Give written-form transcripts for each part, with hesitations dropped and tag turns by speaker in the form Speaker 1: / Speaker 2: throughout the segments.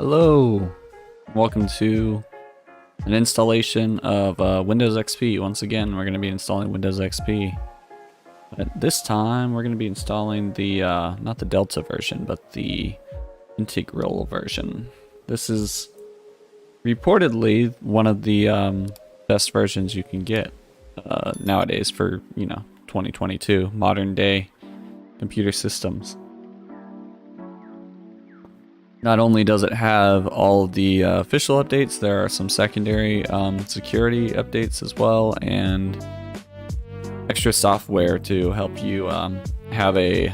Speaker 1: Hello, welcome to an installation of Windows XP. Once again, we're going to be installing Windows XP. But this time, we're going to be installing the, not the Delta version, but the Integral version. This is reportedly one of the best versions you can get nowadays for, 2022, modern day computer systems. Not only does it have all of the official updates, there are some secondary security updates as well, and extra software to help you have a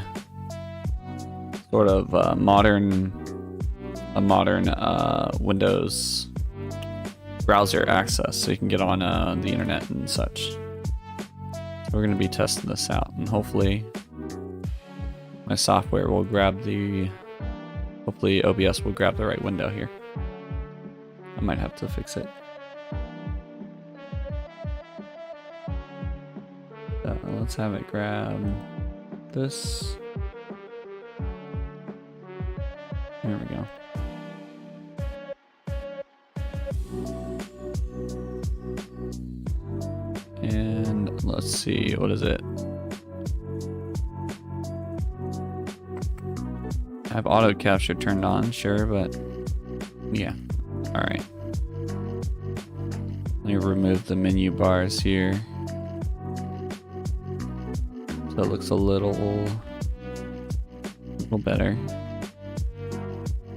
Speaker 1: sort of modern Windows browser access, so you can get on the internet and such. So we're going to be testing this out, and hopefully my software will grab the. Hopefully OBS will grab the right window here. I might have to fix it. Let's have it grab this. There we go. And let's see, what is it? I have auto capture turned on, sure, but yeah. Alright. Let me remove the menu bars here. So it looks a little better.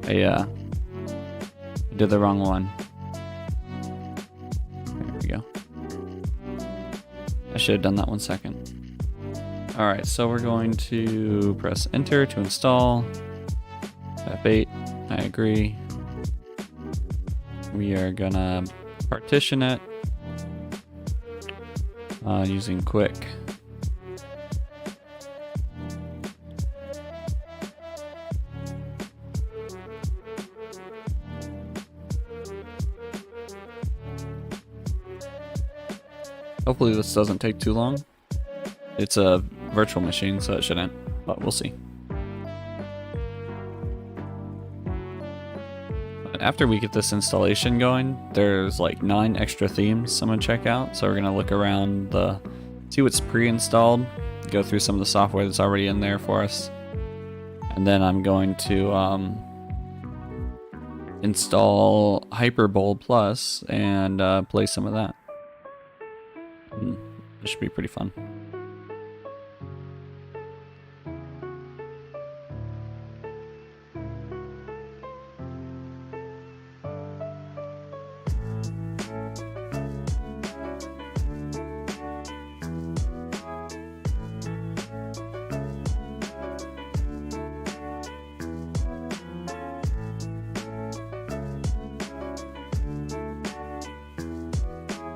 Speaker 1: I did the wrong one. There we go. I should have done that 1 second. Alright, so we're going to press enter to install. F8, I agree. We are gonna partition it using quick. Hopefully this doesn't take too long. It's a virtual machine, so it shouldn't, but we'll see. After we get this installation going, there's like 9 extra themes I'm gonna check out. So we're gonna look around see what's pre-installed, go through some of the software that's already in there for us, and then I'm going to install Hyperbowl Plus and play some of that. This should be pretty fun.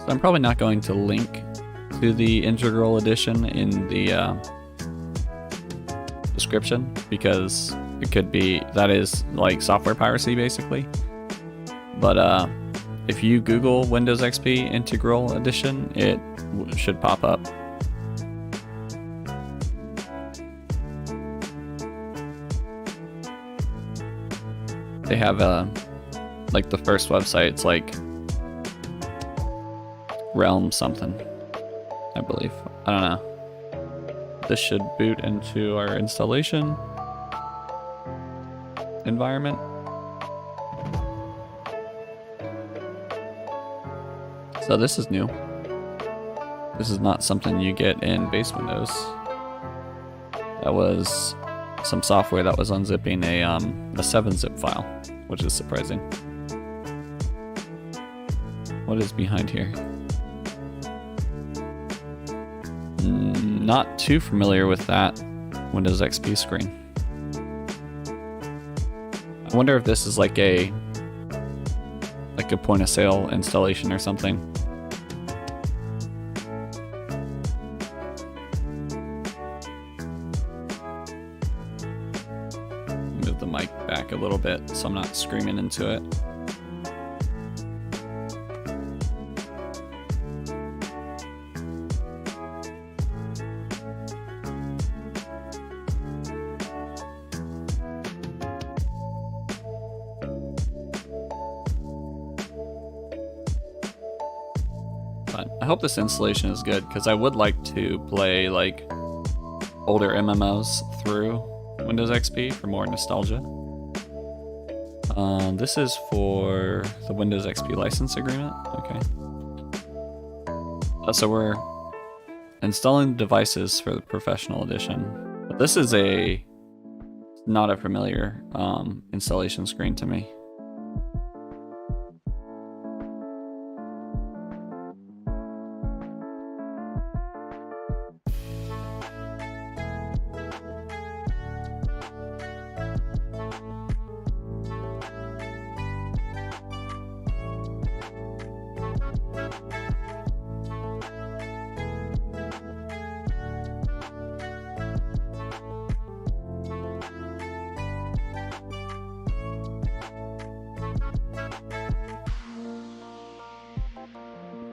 Speaker 1: So I'm probably not going to link to the Integral Edition in the description, because it could be, that is like software piracy basically. But if you Google Windows XP Integral Edition, it should pop up. They have like the first website, it's like Realm something, I believe. I don't know. This should boot into our installation environment. So this is new. This is not something you get in base Windows. That was some software that was unzipping a 7-zip file, which is surprising. What is behind here? Not too familiar with that Windows XP screen. I wonder if this is like a point of sale installation or something. Move the mic back a little bit so I'm not screaming into it. But I hope this installation is good, because I would like to play like older MMOs through Windows XP for more nostalgia. This is for the Windows XP license agreement. Okay. So we're installing devices for the professional edition. But this is not a familiar installation screen to me.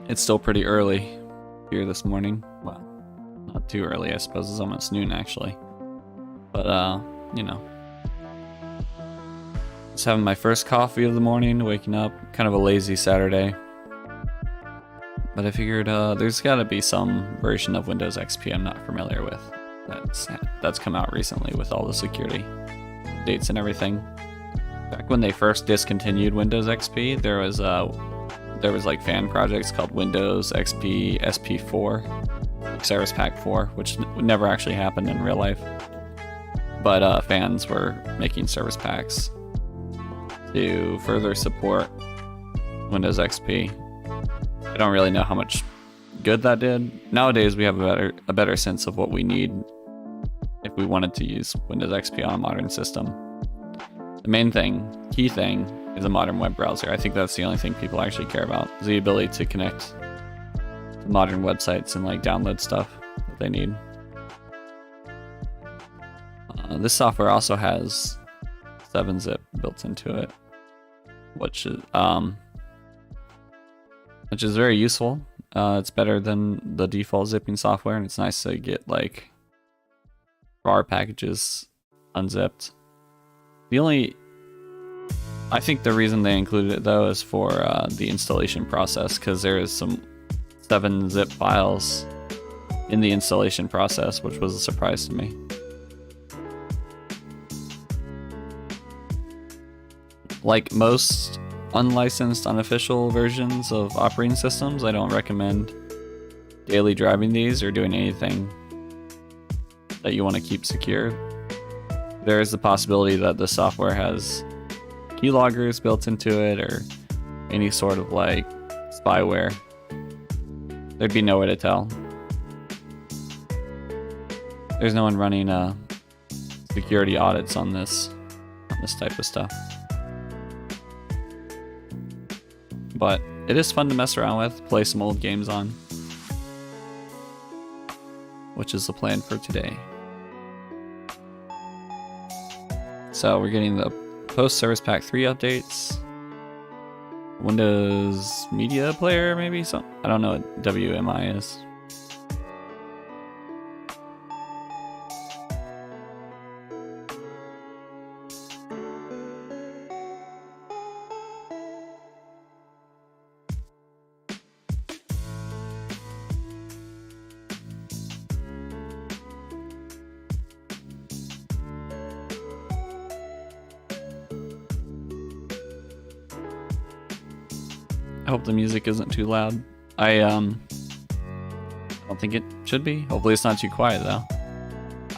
Speaker 1: It's still pretty early here this morning. Well, not too early, I suppose. It's almost noon, actually. But, you know. Just having my first coffee of the morning, waking up. Kind of a lazy Saturday. But I figured there's got to be some version of Windows XP I'm not familiar with that's come out recently with all the security updates and everything. Back when they first discontinued Windows XP, there was like fan projects called Windows XP SP4, Service Pack 4, which never actually happened in real life. But fans were making service packs to further support Windows XP. I don't really know how much good that did. Nowadays we have a better sense of what we need if we wanted to use Windows XP on a modern system. The key thing, is a modern web browser. I think that's the only thing people actually care about, is the ability to connect to modern websites and like download stuff that they need. This software also has 7-zip built into it, which is very useful. It's better than the default zipping software, and it's nice to get like RAR packages unzipped. I think the reason they included it though is for the installation process, because there is some 7-zip files in the installation process, which was a surprise to me. Like most unlicensed, unofficial versions of operating systems, I don't recommend daily driving these or doing anything that you want to keep secure. There is the possibility that the software has keyloggers built into it or any sort of like spyware. There'd be no way to tell. There's no one running security audits on this type of stuff. But it is fun to mess around with, play some old games on, which is the plan for today. So we're getting the post Service Pack 3 updates, Windows Media Player, maybe some. I don't know what WMI is. I hope the music isn't too loud. I don't think it should be. Hopefully it's not too quiet though.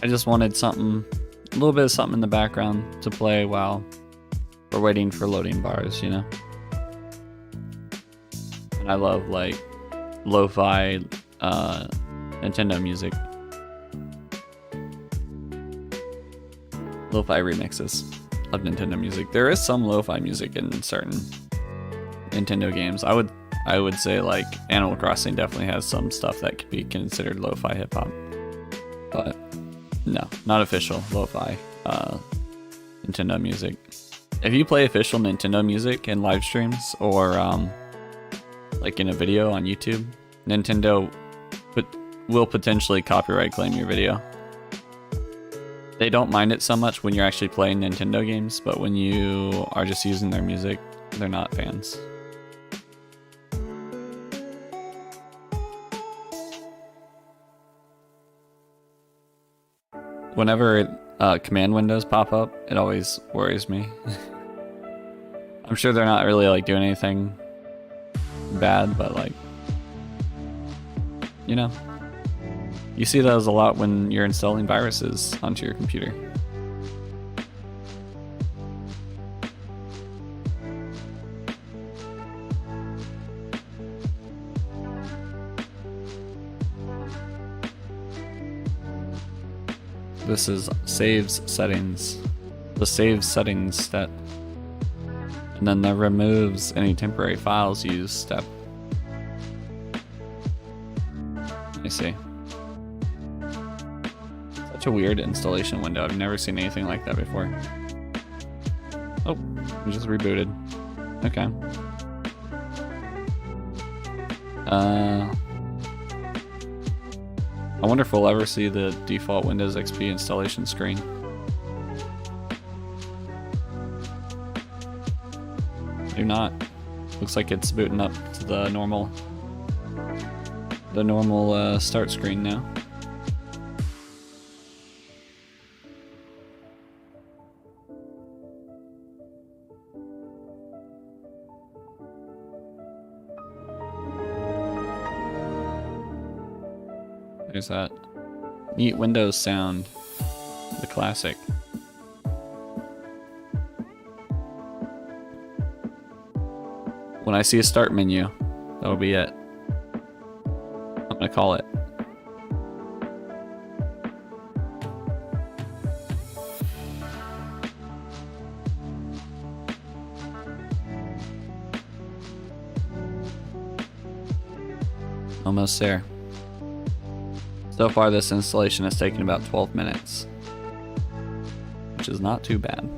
Speaker 1: I just wanted something, a little bit of something in the background to play while we're waiting for loading bars, you know? And I love like lo-fi Nintendo music. Lo-fi remixes of Nintendo music. There is some lo-fi music in certain Nintendo games. I would say like Animal Crossing definitely has some stuff that could be considered lo-fi hip-hop, but no, not official lo-fi Nintendo music. If you play official Nintendo music in live streams or like in a video on YouTube, Nintendo will potentially copyright claim your video. They don't mind it so much when you're actually playing Nintendo games, but when you are just using their music, they're not fans. whenever command windows pop up, it always worries me. I'm sure they're not really like doing anything bad, but like, you know, you see those a lot when you're installing viruses onto your computer. This is saves settings. The save settings step. And then the removes any temporary files used step. I see. Such a weird installation window. I've never seen anything like that before. Oh, we just rebooted. Okay. I wonder if we'll ever see the default Windows XP installation screen. Do not. Looks like it's booting up to the normal start screen now. There's that neat Windows sound, the classic. When I see a start menu, that'll be it. I'm gonna call it. Almost there. So far this installation has taken about 12 minutes, which is not too bad.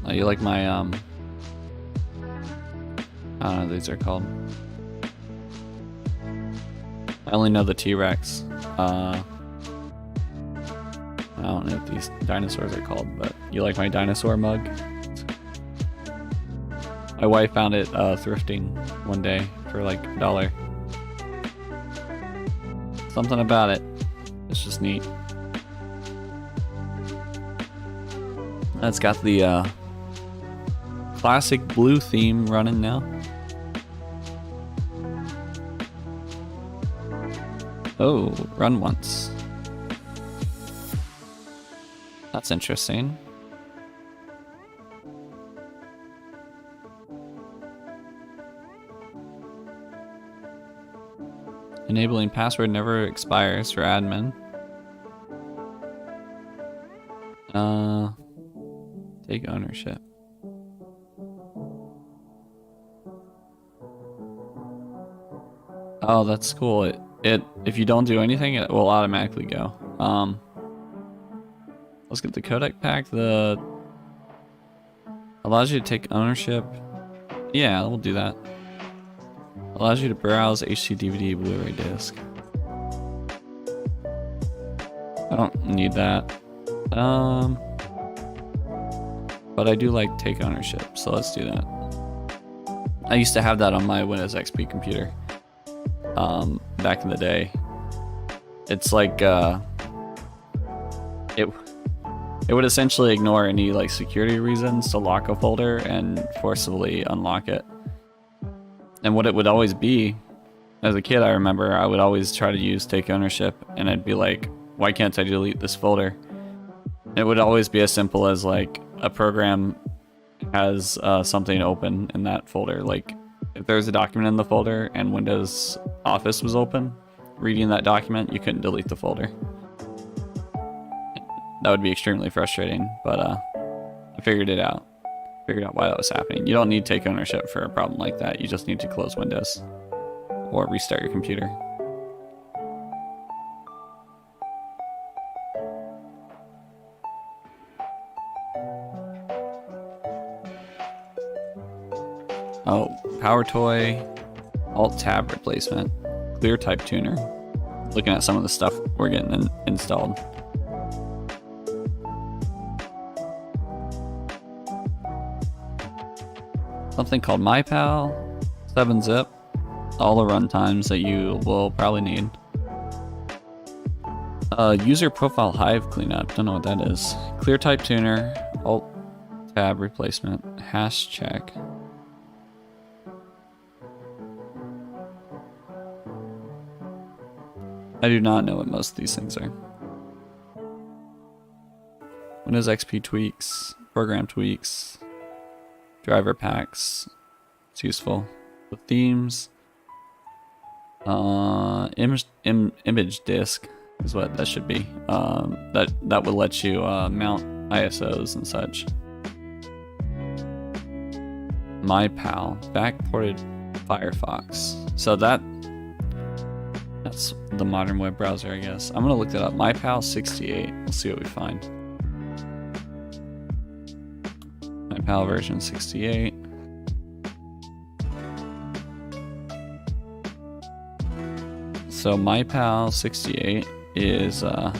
Speaker 1: Oh, you like my, I don't know what these are called. I only know the T-Rex. I don't know what these dinosaurs are called, but you like my dinosaur mug? My wife found it thrifting one day for like $1. Something about it. It's just neat. It's got the classic blue theme running now. Oh, run once. That's interesting. Enabling password never expires for admin. Take ownership. Oh, that's cool. It if you don't do anything, it will automatically go. Let's get the codec pack. The allows you to take ownership. Yeah, we'll do that. Allows you to browse HD DVD Blu-ray disc. I don't need that. But I do like take ownership, so let's do that. I used to have that on my Windows XP computer. Back in the day. It's like it would essentially ignore any like security reasons to lock a folder and forcibly unlock it. And what it would always be, as a kid I remember, I would always try to use take ownership and I'd be like, why can't I delete this folder? It would always be as simple as like a program has something open in that folder. Like if there's a document in the folder and Windows Office was open, reading that document, you couldn't delete the folder. That would be extremely frustrating, but I figured it out. Figured out why that was happening. You don't need to take ownership for a problem like that. You just need to close Windows or restart your computer. Oh, PowerToy, Alt-Tab replacement, ClearType tuner. Looking at some of the stuff we're getting installed. Something called MyPal, 7-zip, all the runtimes that you will probably need. User profile hive cleanup, don't know what that is. Clear type tuner, alt tab replacement, hash check. I do not know what most of these things are. Windows XP tweaks, program tweaks, driver packs. It's useful. The themes, image disk is what that should be. That would let you mount ISOs and such. MyPal, backported Firefox. So that's the modern web browser, I guess. I'm gonna look that up. MyPal 68. We'll see what we find. MyPal version 68. So MyPal 68 is I'm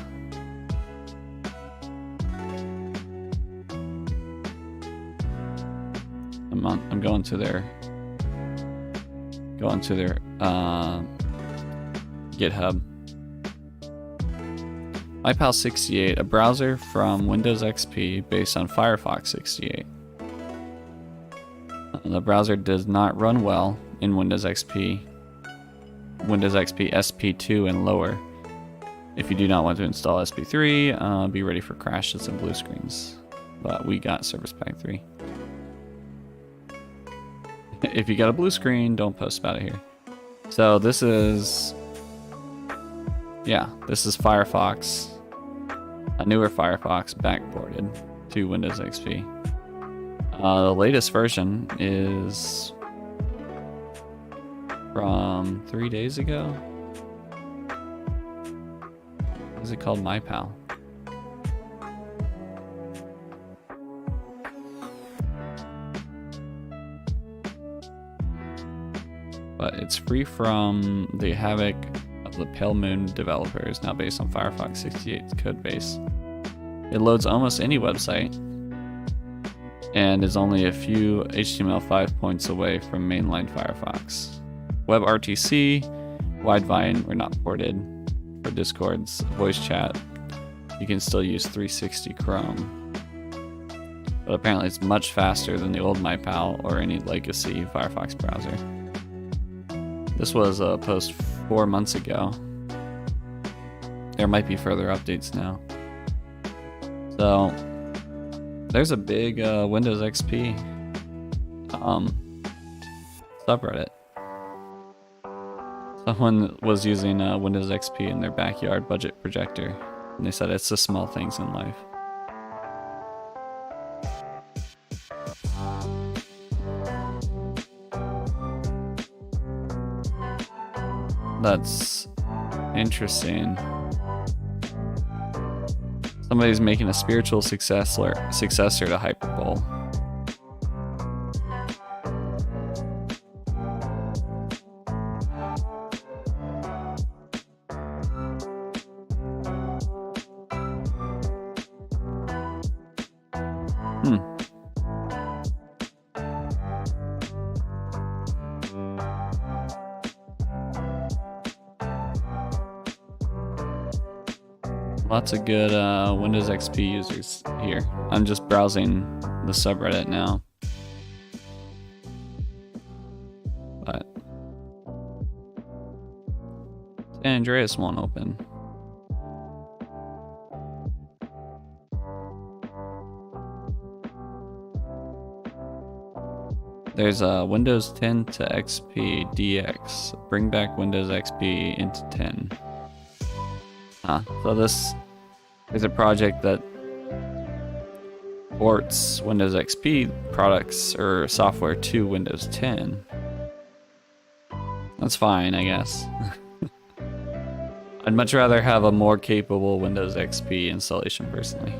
Speaker 1: going to their GitHub. MyPal 68, a browser from Windows XP based on Firefox 68. The browser does not run well in Windows XP SP2 and lower. If you do not want to install SP3, be ready for crashes and blue screens. But we got Service Pack 3. If you got a blue screen, don't post about it here. So this is Firefox, a newer Firefox backported to Windows XP. The latest version is from 3 days ago. What is it called? MyPal. But it's free from the havoc of the Pale Moon developers, now based on Firefox 68's codebase. It loads almost any website and is only a few HTML5 points away from mainline Firefox. WebRTC, Widevine were not ported. For Discord's voice chat, you can still use 360 Chrome. But apparently it's much faster than the old MyPal or any legacy Firefox browser. This was a post 4 months ago. There might be further updates now. So there's a big Windows XP subreddit. Someone was using Windows XP in their backyard budget projector, and they said it's the small things in life. That's interesting. Somebody's making a spiritual successor to Hyperpole. Lots of good Windows XP users here. I'm just browsing the subreddit now. But San Andreas won't open. There's Windows 10 to XP DX. Bring back Windows XP into 10. So this is a project that ports Windows XP products or software to Windows 10. That's fine, I guess. I'd much rather have a more capable Windows XP installation personally.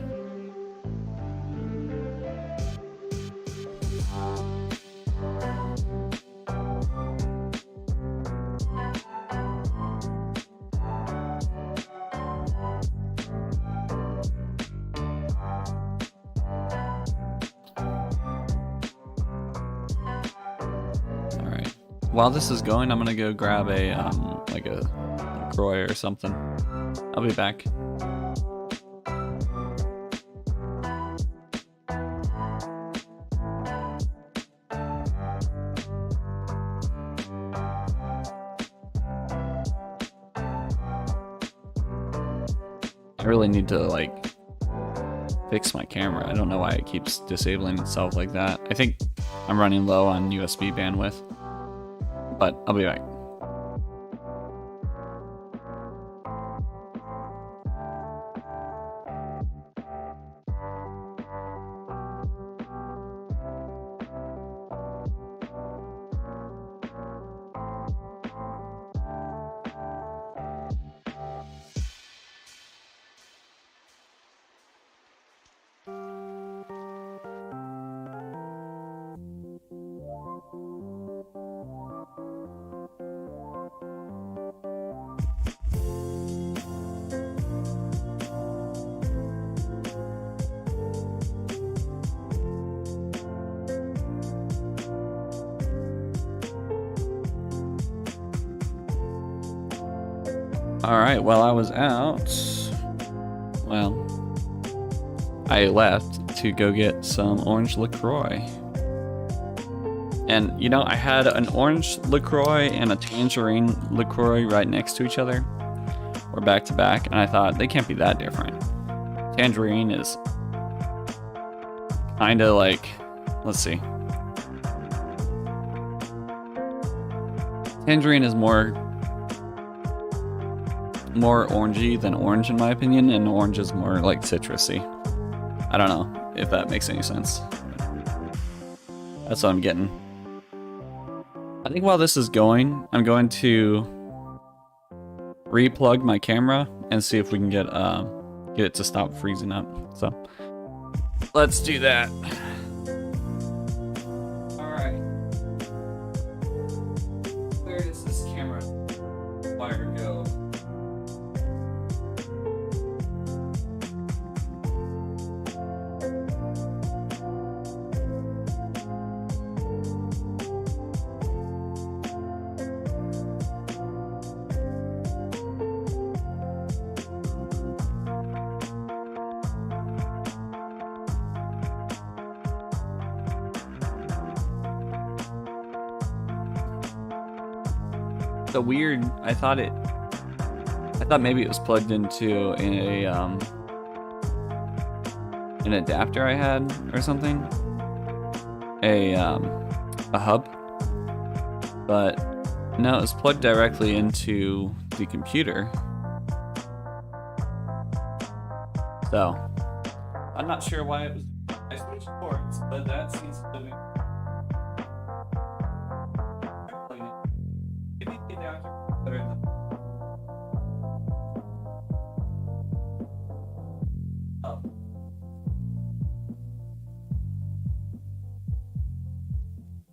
Speaker 1: while this is going, I'm gonna go grab a like a LaCroix or something. I'll be back. I really need to like fix my camera. I don't know why it keeps disabling itself like that. I think I'm running low on USB bandwidth, but I'll be back. Alright, while I was out, well, I left to go get some orange LaCroix. And, you know, I had an orange LaCroix and a tangerine LaCroix right next to each other, or back to back, and I thought, they can't be that different. Tangerine is kinda like, let's see. Tangerine is more orangey than orange in my opinion, and orange is more like citrusy. I don't know if that makes any sense. That's what I'm getting. I think while this is going, I'm going to replug my camera and see if we can get it to stop freezing up. So let's do that. Alright. Where does this camera wire go? So weird. I thought maybe it was plugged into an adapter I had or something, a hub, but no, it was plugged directly into the computer. So I'm not sure why it was. I switched ports, but that seems to be.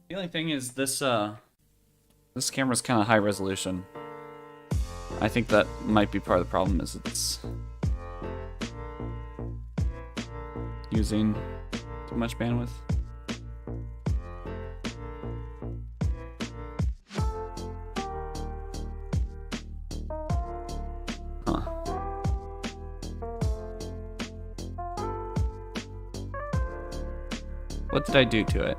Speaker 1: The only thing is this camera's kind of high resolution. I think that might be part of the problem, is it's using too much bandwidth. Huh. What did I do to it?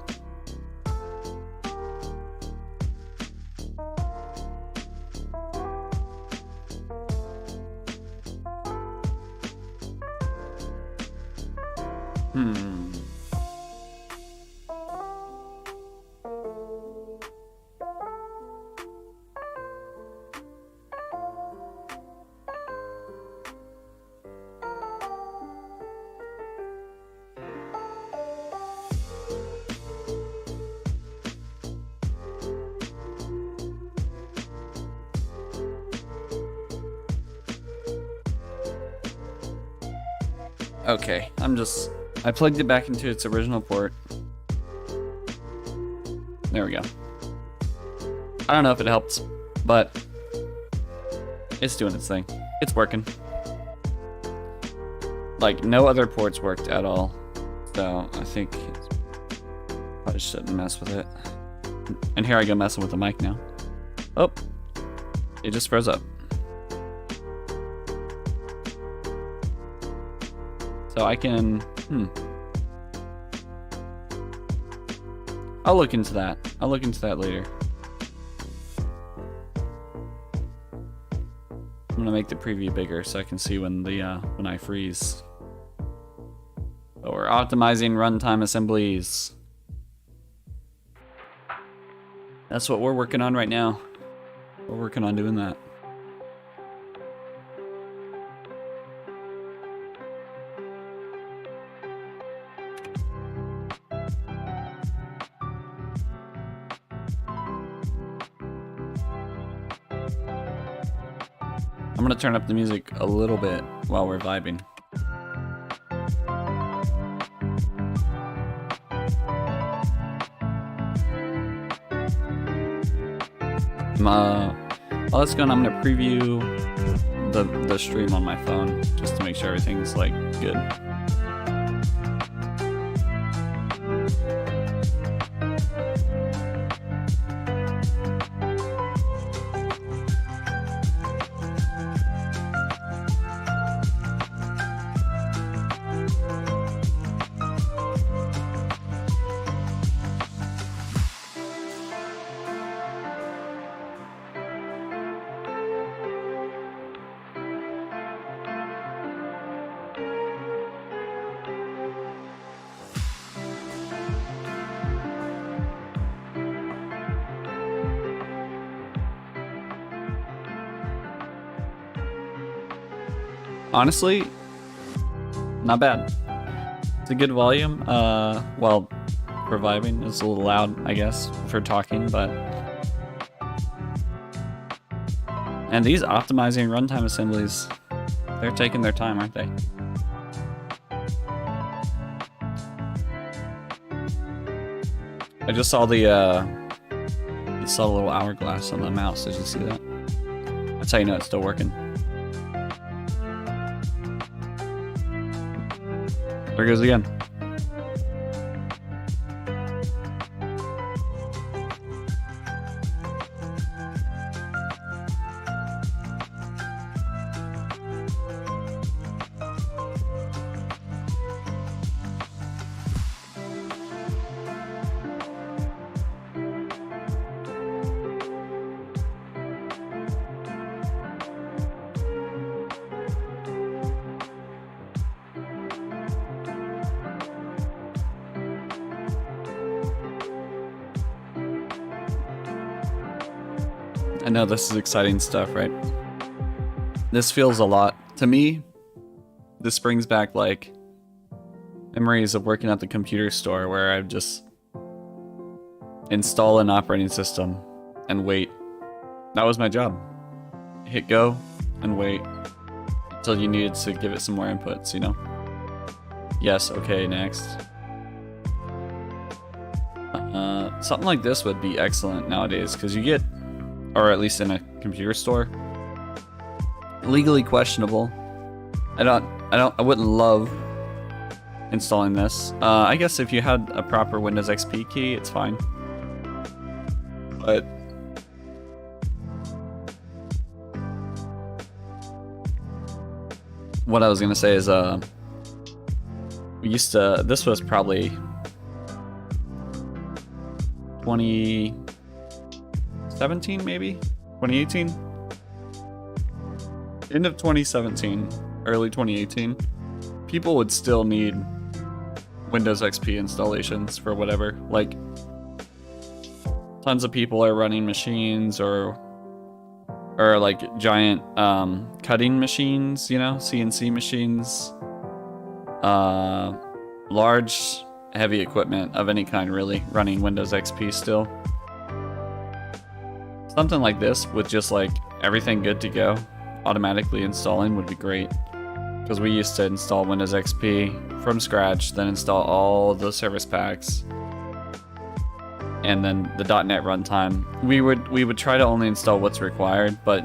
Speaker 1: Okay, I plugged it back into its original port. There we go. I don't know if it helps, but it's doing its thing. It's working. Like, no other ports worked at all. So I think I probably shouldn't mess with it. And here I go messing with the mic now. Oh, it just froze up. So I can, I'll look into that. I'll look into that later. I'm gonna make the preview bigger so I can see when when I freeze. But we're optimizing runtime assemblies. That's what we're working on right now. We're working on doing that. I'm gonna turn up the music a little bit while we're vibing. While that's going, I'm gonna preview the stream on my phone just to make sure everything's like good. Honestly, not bad. It's a good volume. Well, for vibing, it's a little loud, I guess, for talking, but... And these optimizing runtime assemblies, they're taking their time, aren't they? I just saw the little hourglass on the mouse. Did you see that? That's how you know it's still working. There it goes again. I know this is exciting stuff, right? This feels a lot. To me, this brings back like memories of working at the computer store where I'd just install an operating system and wait. That was my job. Hit go and wait until you needed to give it some more inputs, you know? Yes, okay, next. Something like this would be excellent nowadays because you get, or at least in a computer store, legally questionable. I wouldn't love installing this. I guess if you had a proper Windows XP key, it's fine. But what I was gonna say is, we used to, this was probably 2017 maybe? 2018? End of 2017, early 2018. People would still need Windows XP installations for whatever. Like, tons of people are running machines or like giant cutting machines, you know, CNC machines. Large, heavy equipment of any kind, really, running Windows XP still. Something like this with just like everything good to go, automatically installing would be great. Because we used to install Windows XP from scratch, then install all the service packs, and then the .NET runtime. We would try to only install what's required, but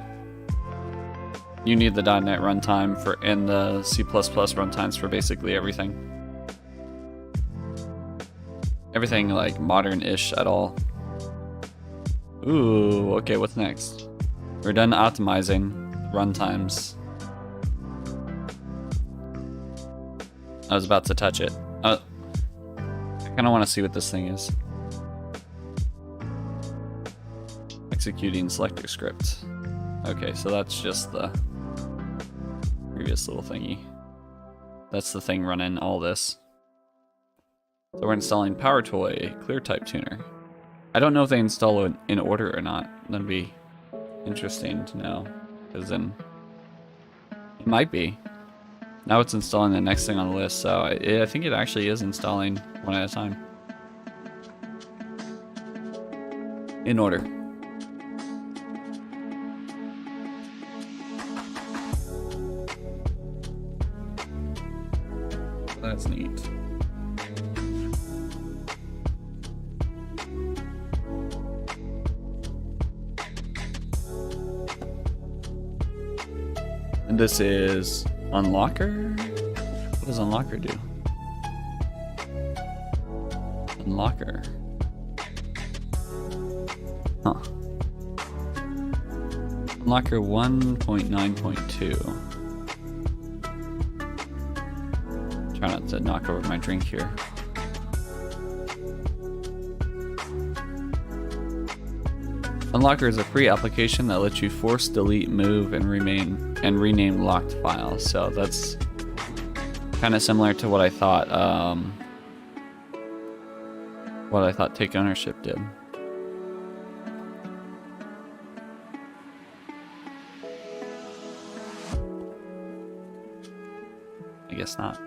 Speaker 1: you need the .NET runtime for and the C++ runtimes for basically everything. Everything like modern-ish at all. Ooh, okay, what's next? We're done optimizing runtimes. I was about to touch it. I kind of want to see what this thing is. Executing selector script. Okay, so that's just the previous little thingy. That's the thing running all this. So we're installing PowerToy ClearType Tuner. I don't know if they install it in order or not. That'd be interesting to know, because then it might be. Now it's installing the next thing on the list, so I think it actually is installing one at a time. In order. That's neat. And this is Unlocker? What does Unlocker do? Unlocker. Huh. Unlocker 1.9.2. Try not to knock over my drink here. Unlocker is a free application that lets you force, delete, move, and rename locked files. So that's kind of similar to what I thought. What I thought Take Ownership did. I guess not.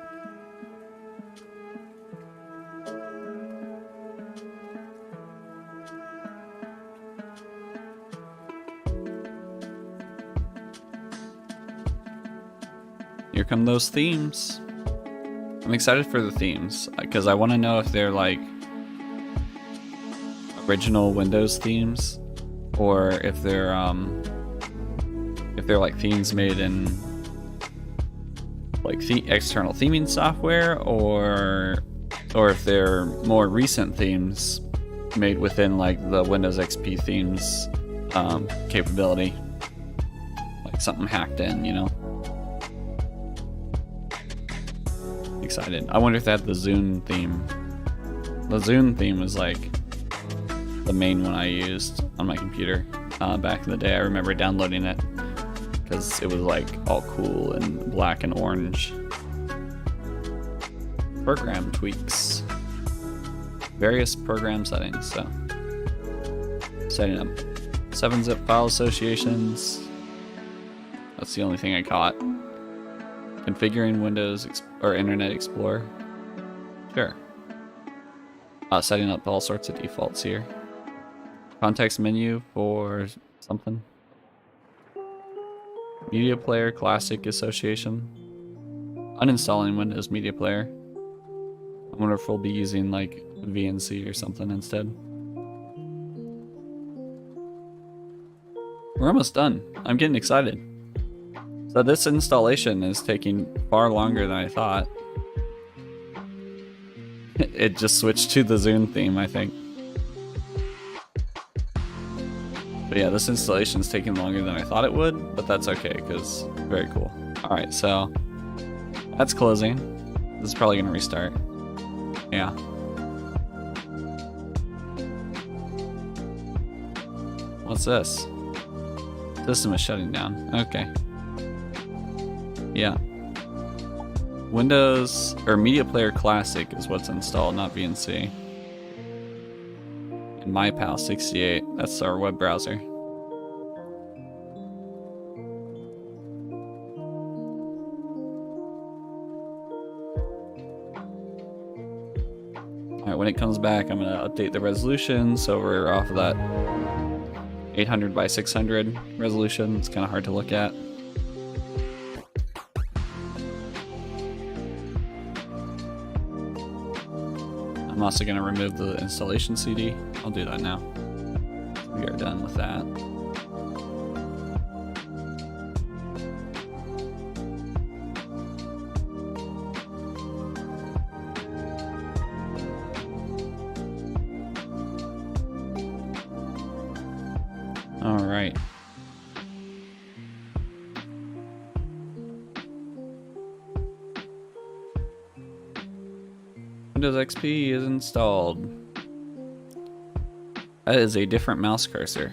Speaker 1: Here come those themes. I'm excited for the themes because I want to know if they're like original Windows themes or if they're like themes made in like external theming software, or if they're more recent themes made within like the Windows XP themes capability, like something hacked in, you know. Excited. I wonder if they had the Zune theme. The Zune theme was like the main one I used on my computer back in the day. I remember downloading it because it was like all cool and black and orange. Program tweaks. Various program settings. So setting up 7-zip file associations. That's the only thing I caught. Configuring Windows or Internet Explorer. Sure. Setting up all sorts of defaults here. Context menu for something. Media Player Classic Association. Uninstalling Windows Media Player. I wonder if we'll be using like VNC or something instead. We're almost done. I'm getting excited. So this installation is taking far longer than I thought. It just switched to the Zune theme, I think. But yeah, this installation is taking longer than I thought it would, but that's okay, because very cool. Alright, so that's closing. This is probably going to restart. Yeah. What's this? System is shutting down. Okay. Yeah. Windows or Media Player Classic is what's installed, not VNC. And MyPal 68, that's our web browser. Alright, when it comes back, I'm gonna update the resolution so we're off of that 800 by 600 resolution. It's kind of hard to look at. I'm also going to remove the installation CD. I'll do that now. We are done with that. All right. Windows XP is installed. That is a different mouse cursor.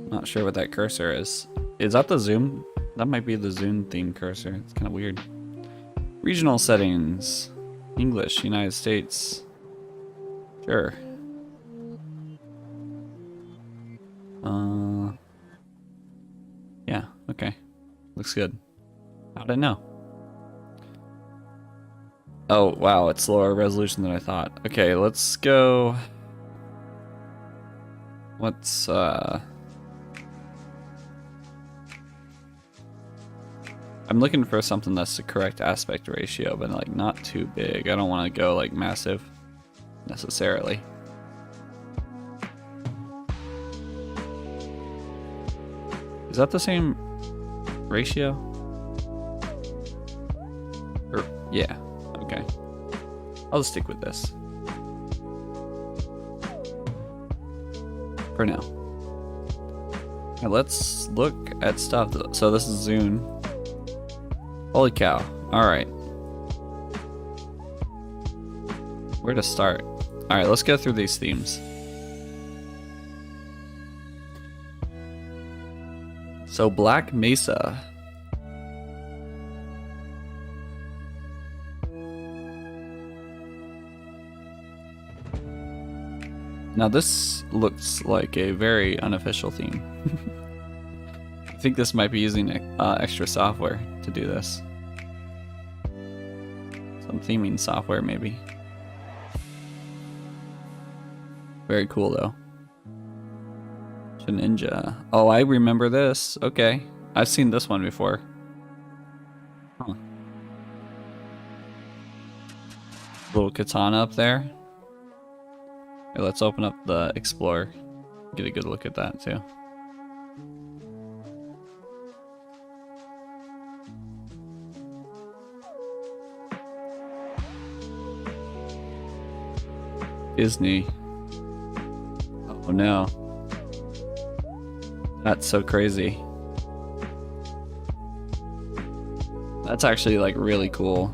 Speaker 1: Not sure what that cursor is. Is that the Zoom? That might be the Zoom theme cursor. It's kind of weird. Regional settings. English, United States. Sure. Yeah, okay. Looks good. How'd I know? Oh, wow, it's lower resolution than I thought. Okay, let's go. Let's, I'm looking for something that's the correct aspect ratio, but like not too big. I don't want to go like massive necessarily. Is that the same ratio? Or, yeah, okay. I'll just stick with this for now. Now let's look at stuff. So this is Zune. Holy cow. Alright. Where to start? Alright, let's go through these themes. So Black Mesa. Now this looks like a very unofficial theme. I think this might be using extra software to do this. Some theming software maybe. Very cool though. Ninja. Oh, I remember this. Okay. I've seen this one before. Huh. Little katana up there. Okay, let's open up the Explorer. Get a good look at that too. Disney. Oh no. That's so crazy. That's actually like really cool.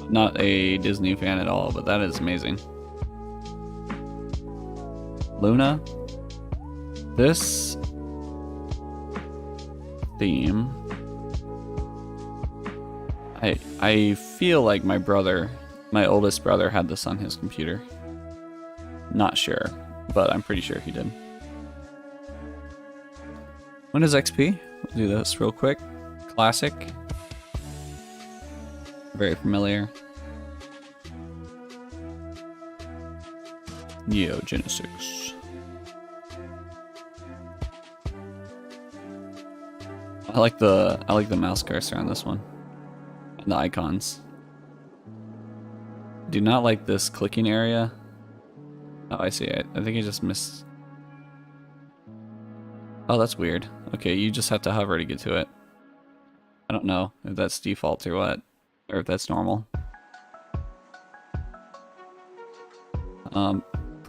Speaker 1: Not a Disney fan at all, but that is amazing. Luna. This theme. I feel like my oldest brother had this on his computer. Not sure, but I'm pretty sure he did. Windows XP. We'll do this real quick. Classic. Very familiar. Neo Genesis. I like the mouse cursor on this one. And the icons. Do not like this clicking area. Oh, I see it. I think I just missed. Oh, that's weird. Okay, you just have to hover to get to it. I don't know if that's default or what, or if that's normal.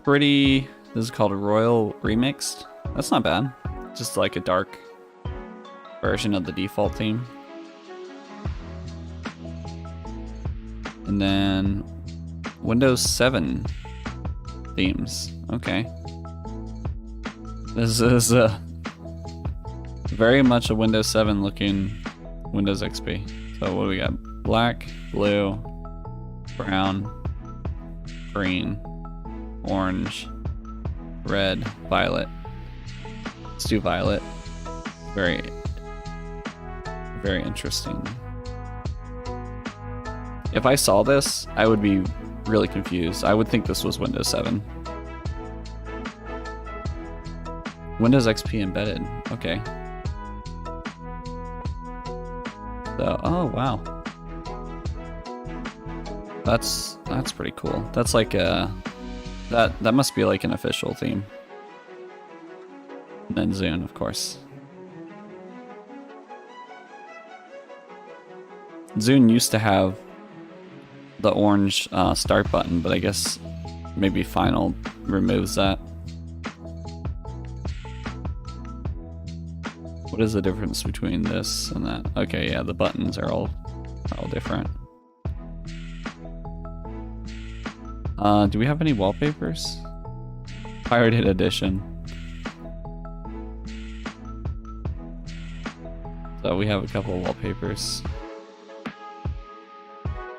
Speaker 1: Pretty. This is called a Royal Remixed. That's not bad. Just like a dark version of the default theme. And then Windows 7 themes. Okay. This is very much a Windows 7 looking Windows XP. So what do we got? Black, blue, brown, green, orange, red, violet. Let's do violet. Very interesting. If I saw this, I would be really confused. I would think this was Windows 7. Windows XP embedded. Okay. So, oh wow. That's pretty cool. That's like a that must be like an official theme. And then Zune, of course. Zune used to have the orange start button, but I guess maybe Final removes that. What is the difference between this and that? Okay, yeah, the buttons are all different. Do we have any wallpapers? Pirated edition. So we have a couple of wallpapers.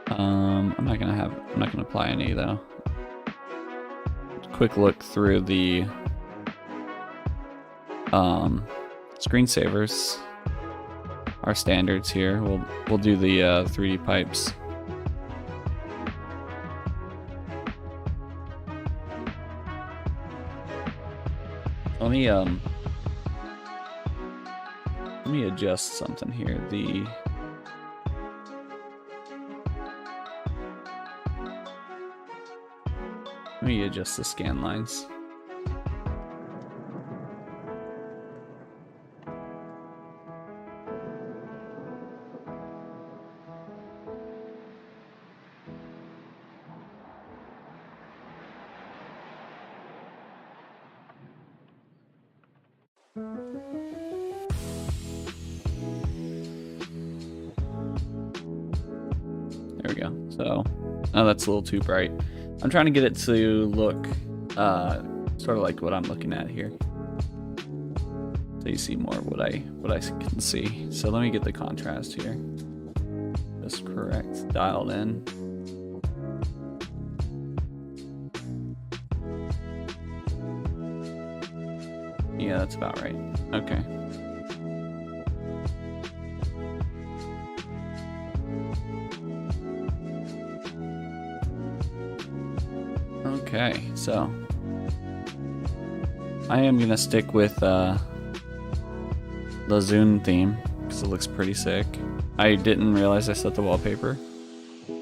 Speaker 1: I'm not gonna apply any though. Quick look through the screensavers. Our standards here. We'll do the 3D pipes. Let me adjust something here. Let me adjust the scan lines. There we go. So, oh, that's a little too bright. I'm trying to get it to look sort of like what I'm looking at here, so you see more of what I can see. So let me get the contrast here. Just correct, dialed in. Yeah, that's about right. Okay. Okay, so I am gonna stick with the Zune theme because it looks pretty sick. I didn't realize I set the wallpaper.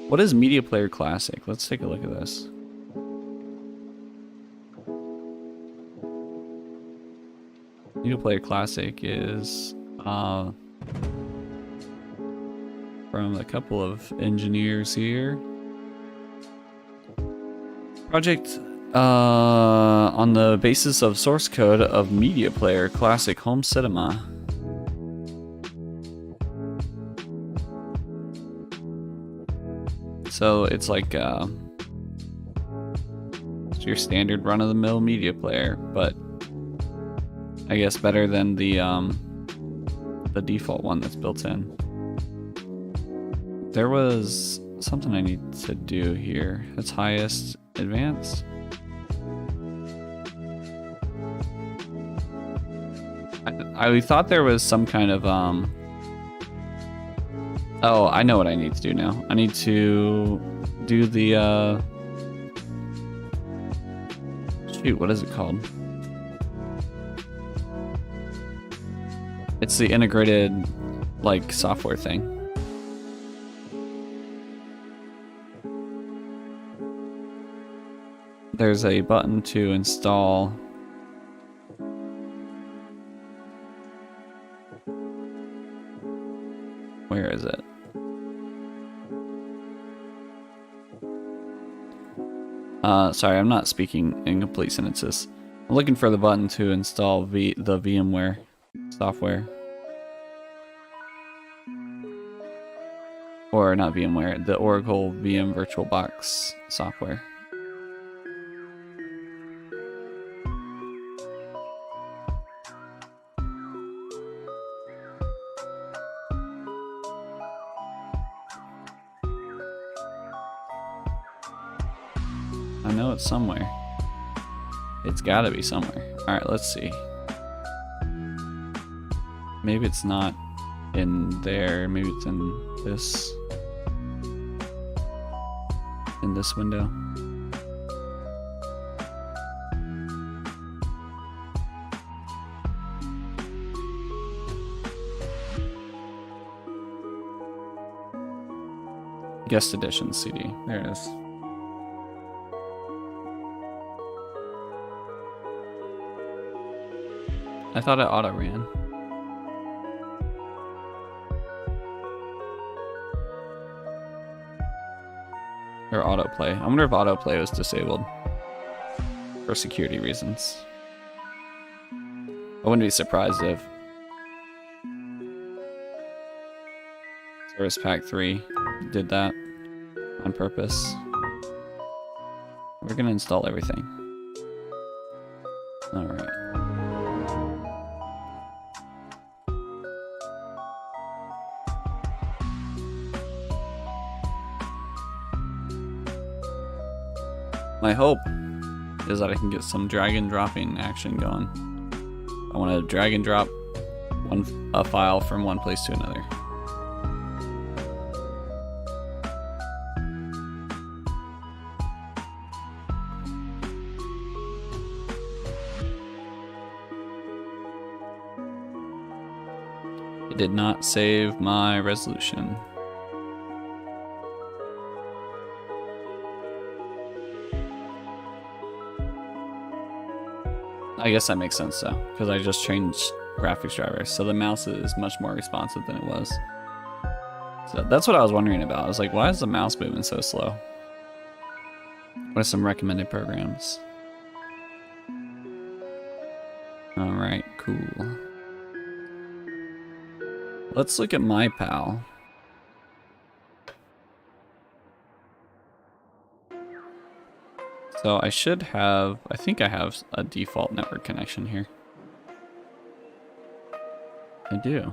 Speaker 1: What is Media Player Classic? Let's take a look at this. Media Player Classic is from a couple of engineers here. Project on the basis of source code of Media Player Classic Home Cinema. So it's like it's your standard run-of-the-mill media player, but I guess better than the default one that's built in. There was something I need to do here. It's highest advanced. I thought there was some kind of oh, I know what I need to do now. I need to do the shoot, what is it called? It's the integrated like software thing. There's a button to install. Where is it? Sorry, I'm not speaking in complete sentences. I'm looking for the button to install the VMware software. Or not VMware, the Oracle VM VirtualBox software. I know it's somewhere. It's gotta be somewhere. Alright, let's see. Maybe it's not in there. Maybe it's in this window. Guest edition CD. There it is. I thought it auto ran. Or autoplay. I wonder if autoplay was disabled for security reasons. I wouldn't be surprised if Service Pack 3 did that on purpose. We're gonna install everything. Alright. My hope is that I can get some drag and dropping action going. I want to drag and drop a file from one place to another. It did not save my resolution. I guess that makes sense though, because I just changed graphics drivers, so the mouse is much more responsive than it was. So that's what I was wondering about. I was like, why is the mouse moving so slow? What are some recommended programs? Alright, cool. Let's look at MyPal. So I should have, I think I have a default network connection here. I do.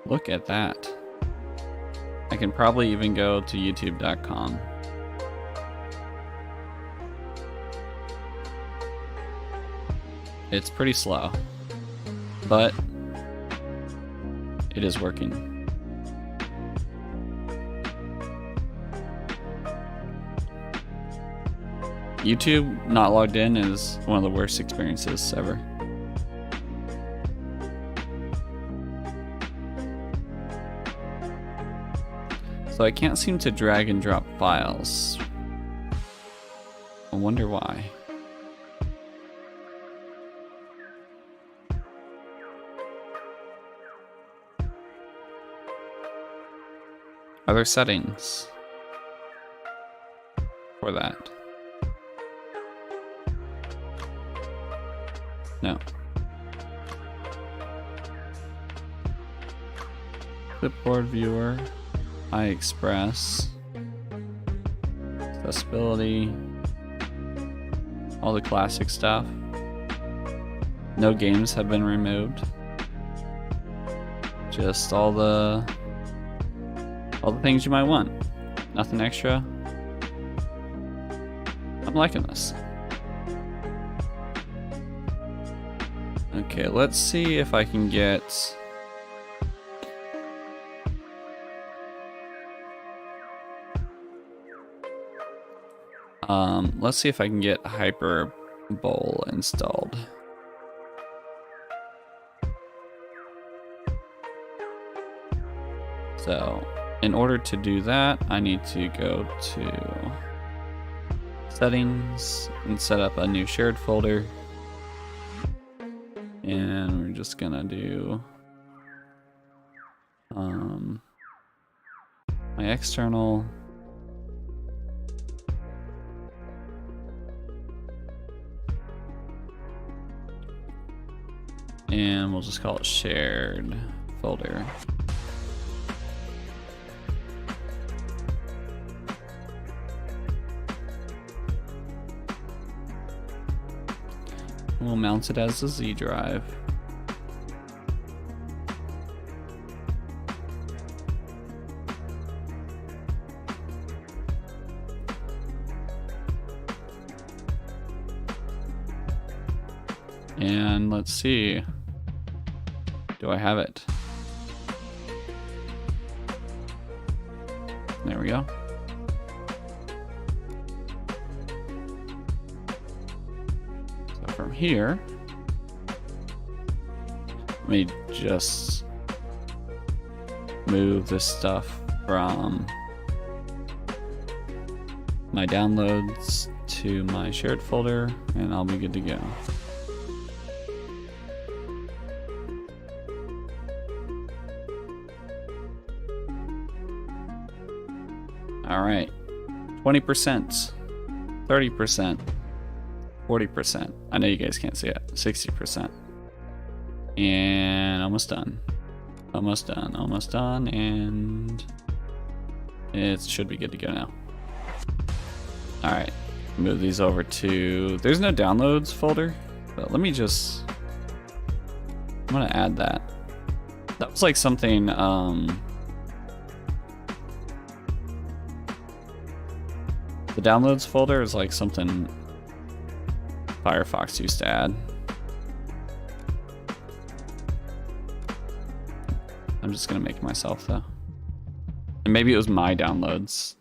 Speaker 1: Look at that. I can probably even go to youtube.com. It's pretty slow, but it is working. YouTube not logged in is one of the worst experiences ever. So I can't seem to drag and drop files. I wonder why. Are there settings for that? No. Clipboard viewer, iExpress, accessibility, all the classic stuff. No games have been removed. Just all the things you might want. Nothing extra. I'm liking this. Okay, let's see if I can get let's see if I can get Hyperbowl installed. So, in order to do that, I need to go to settings and set up a new shared folder. And we're just gonna do my external. And we'll just call it shared folder. We'll mount it as a Z drive. And let's see. Do I have it? There we go. So from here, let me just move this stuff from my downloads to my shared folder, and I'll be good to go. All right, 20%, 30%, 40%. I know you guys can't see it. 60%. And almost done. almost done, and it should be good to go now. All right, move these over to, there's no downloads folder, but let me just, I'm gonna add that. That was like something, the downloads folder is like something Firefox used to add. I'm just gonna make it myself though. And maybe it was my downloads.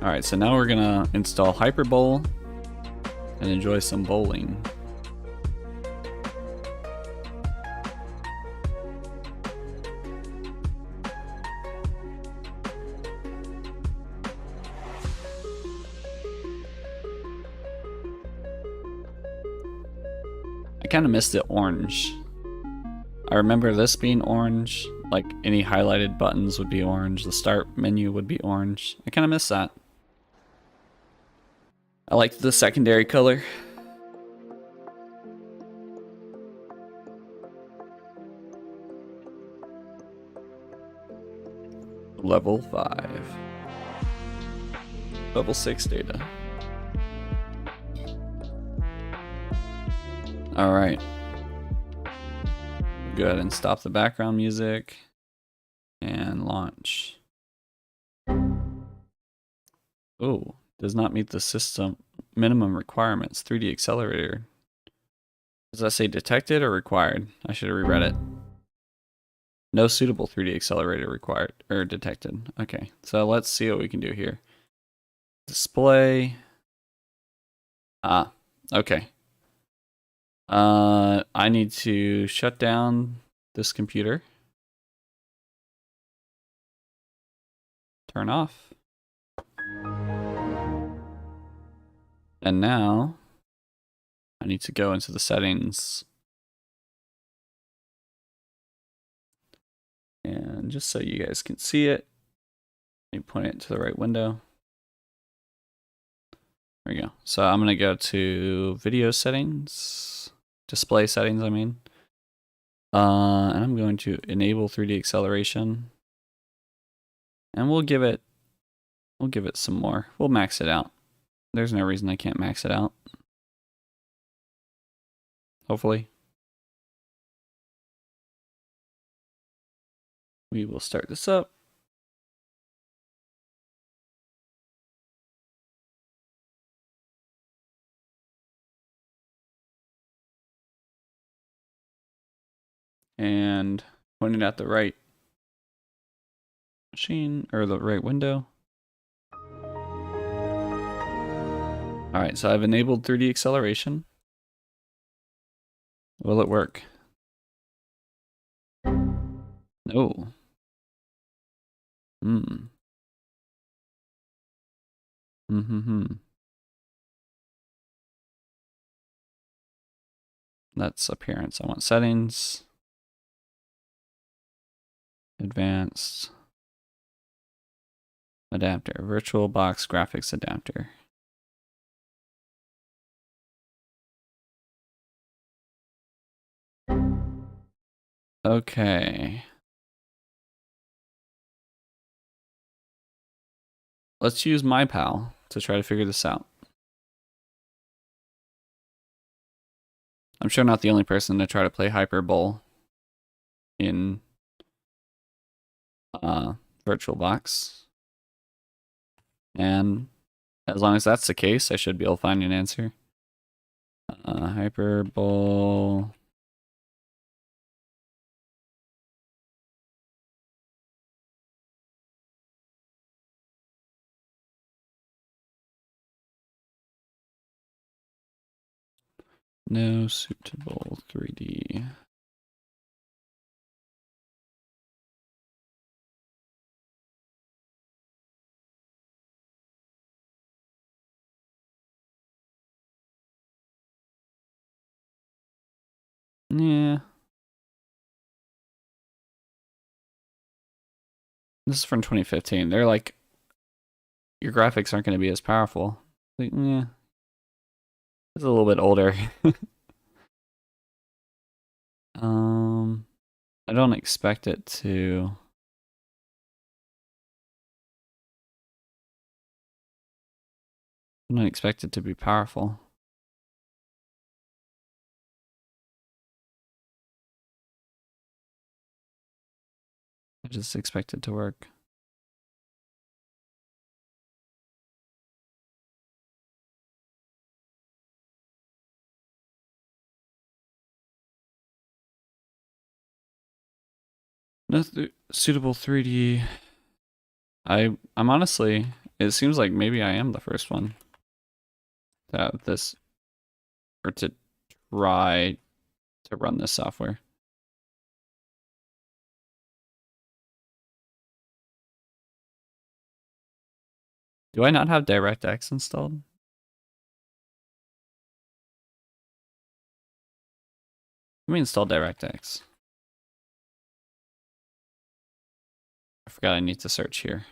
Speaker 1: All right, so now we're gonna install Hyperbowl and enjoy some bowling. I kind of missed it orange. I remember this being orange, like any highlighted buttons would be orange, the start menu would be orange. I kind of miss that. I like the secondary color. Level 5. Level 6 data. All right. Go ahead and stop the background music and launch. Oh, does not meet the system minimum requirements. 3D accelerator. Does that say detected or required? I should have reread it. No suitable 3D accelerator required or detected. Okay, so let's see what we can do here. Display. Ah, okay. I need to shut down this computer. Turn off. And now I need to go into the settings. And just so you guys can see it, let me point it to the right window. There we go. So I'm gonna go to video settings, display settings, I mean. And I'm going to enable 3D acceleration. And we'll give it some more. We'll max it out. There's no reason I can't max it out. Hopefully. We will start this up. And point it at the right machine, or the right window. All right, so I've enabled 3D acceleration. Will it work? No. That's appearance. I want settings. Advanced. Adapter. VirtualBox graphics adapter. Okay. Let's use MyPal to try to figure this out. I'm sure not the only person to try to play Hyperbowl in VirtualBox. And as long as that's the case, I should be able to find an answer. Hyperbowl. No suitable 3D. Yeah. This is from 2015. They're like your graphics aren't going to be as powerful. Like, yeah, it's a little bit older. I don't expect it to. I don't expect it to be powerful. I just expect it to work. No suitable 3D. I'm honestly, it seems like maybe I am the first one to have this, or to try to run this software. Do I not have DirectX installed? Let me install DirectX. I forgot I need to search here.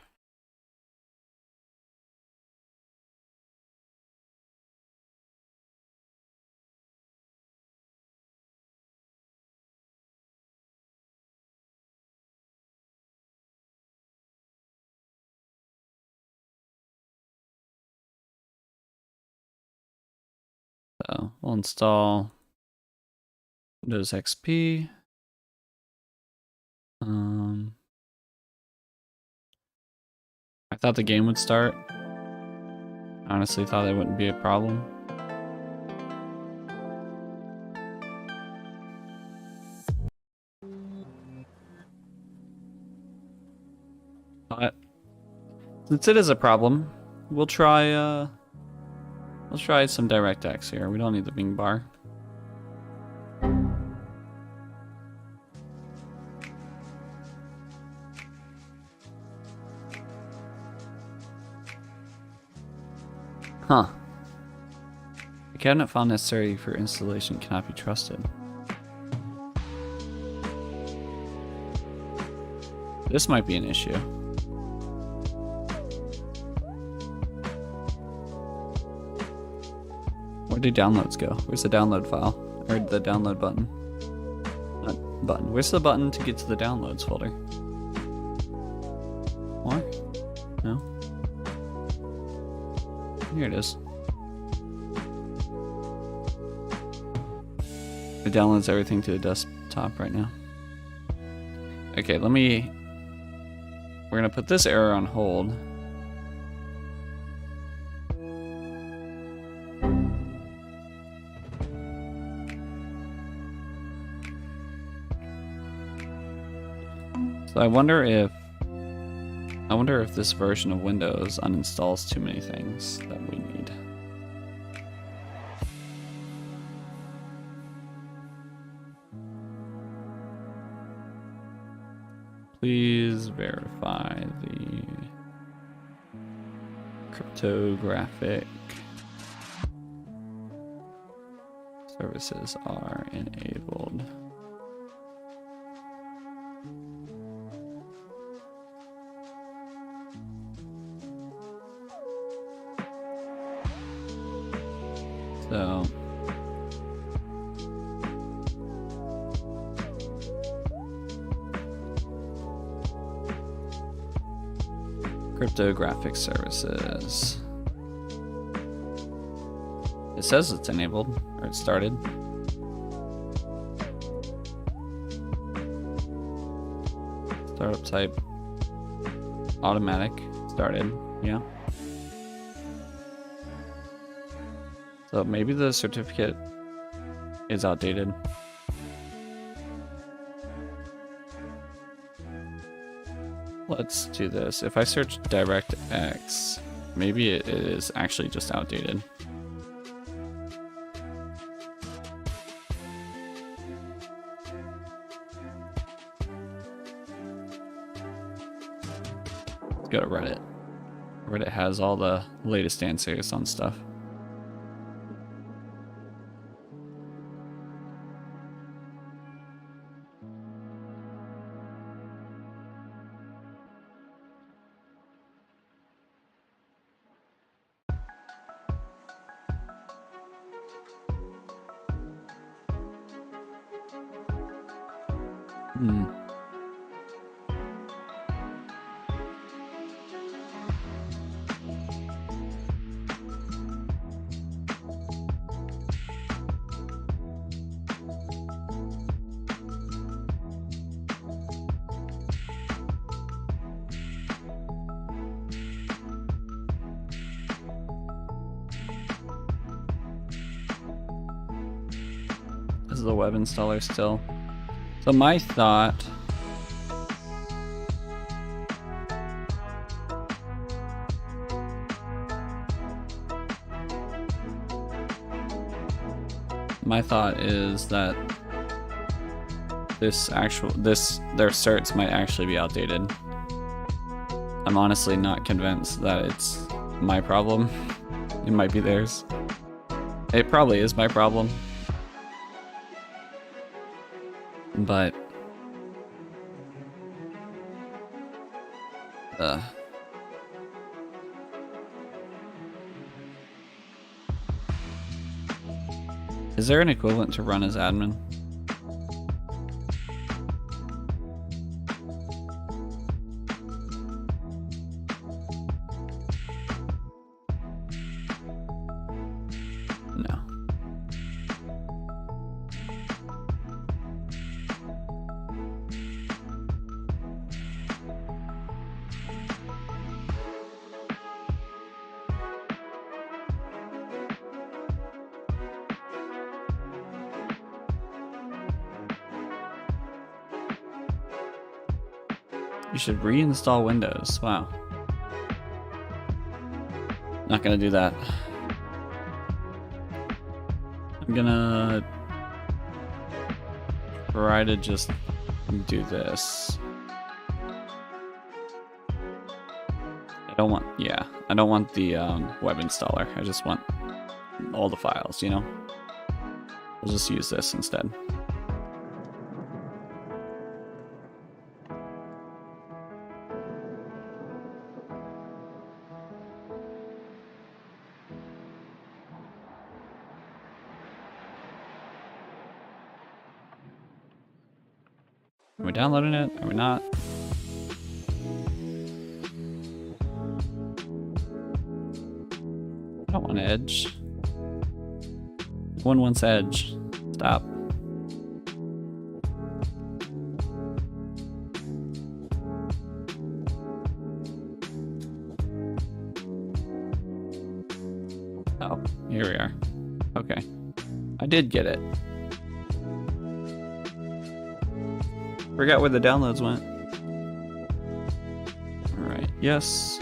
Speaker 1: So we'll install Windows XP. I thought the game would start. I honestly thought it wouldn't be a problem. But since it is a problem, we'll try some DirectX here. We don't need the Bing bar. Huh. The cabinet file necessary for installation cannot be trusted. This might be an issue. Where do downloads go? Where's the download file? Or the download button? Not button. Where's the button to get to the downloads folder? More? No? Here it is. It downloads everything to the desktop right now. Okay, we're gonna put this error on hold. So I wonder if this version of Windows uninstalls too many things that we need. Please verify the cryptographic services are enabled. So cryptographic services. It says it's enabled, or it started. Startup type automatic started, yeah. So maybe the certificate is outdated. Let's do this. If I search DirectX, maybe it is actually just outdated. Let's go to Reddit. Reddit has all the latest answers on stuff. Hmm. This is the web installer still. So my thought... My thought is that their certs might actually be outdated. I'm honestly not convinced that it's my problem. It might be theirs. It probably is my problem. But is there an equivalent to run as admin? No. You should reinstall Windows. Wow. Not gonna do that. I'm gonna try to just do this. I don't want the web installer. I just want all the files, you know? We'll just use this instead. Are we downloading it? Are we not? I don't want Edge. One wants Edge. Stop. Oh, here we are. Okay. I did get it. Forgot where the downloads went. Alright, yes.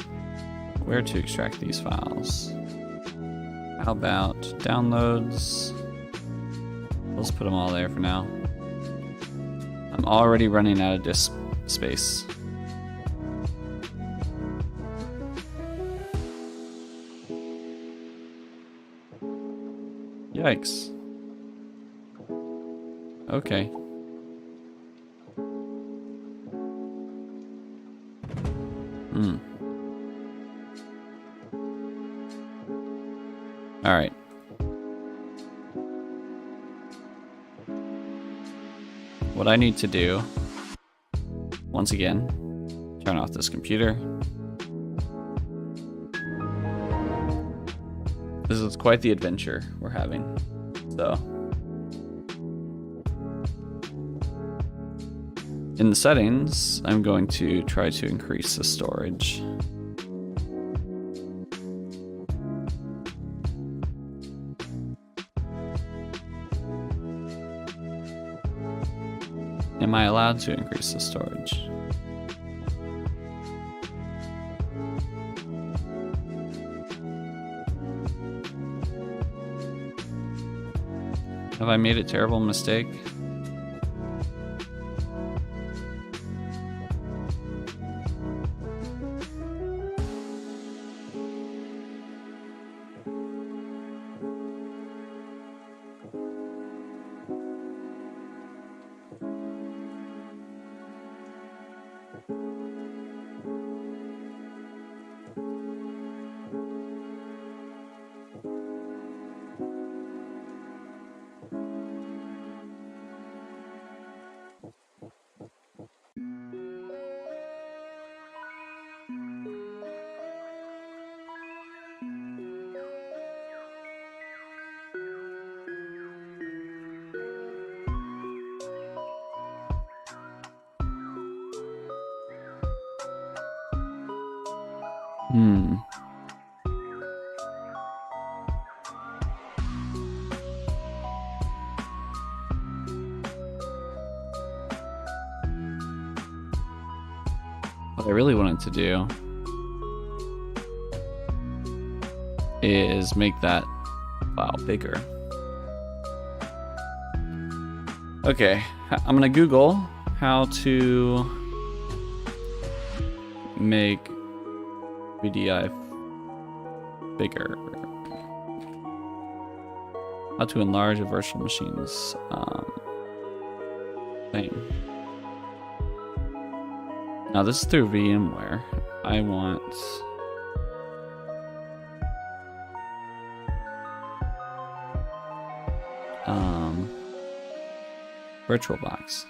Speaker 1: Where to extract these files? How about downloads? Let's put them all there for now. I'm already running out of disk space. Yikes. Okay. All right. What I need to do, once again, turn off this computer. This is quite the adventure we're having. So, in the settings, I'm going to try to increase the storage. Am I allowed to increase the storage? Have I made a terrible mistake? Hmm. What I really wanted to do is make that file bigger. Okay, I'm gonna Google how to make VDI bigger. How to enlarge a virtual machine's thing. Now this is through VMware. I want VirtualBox.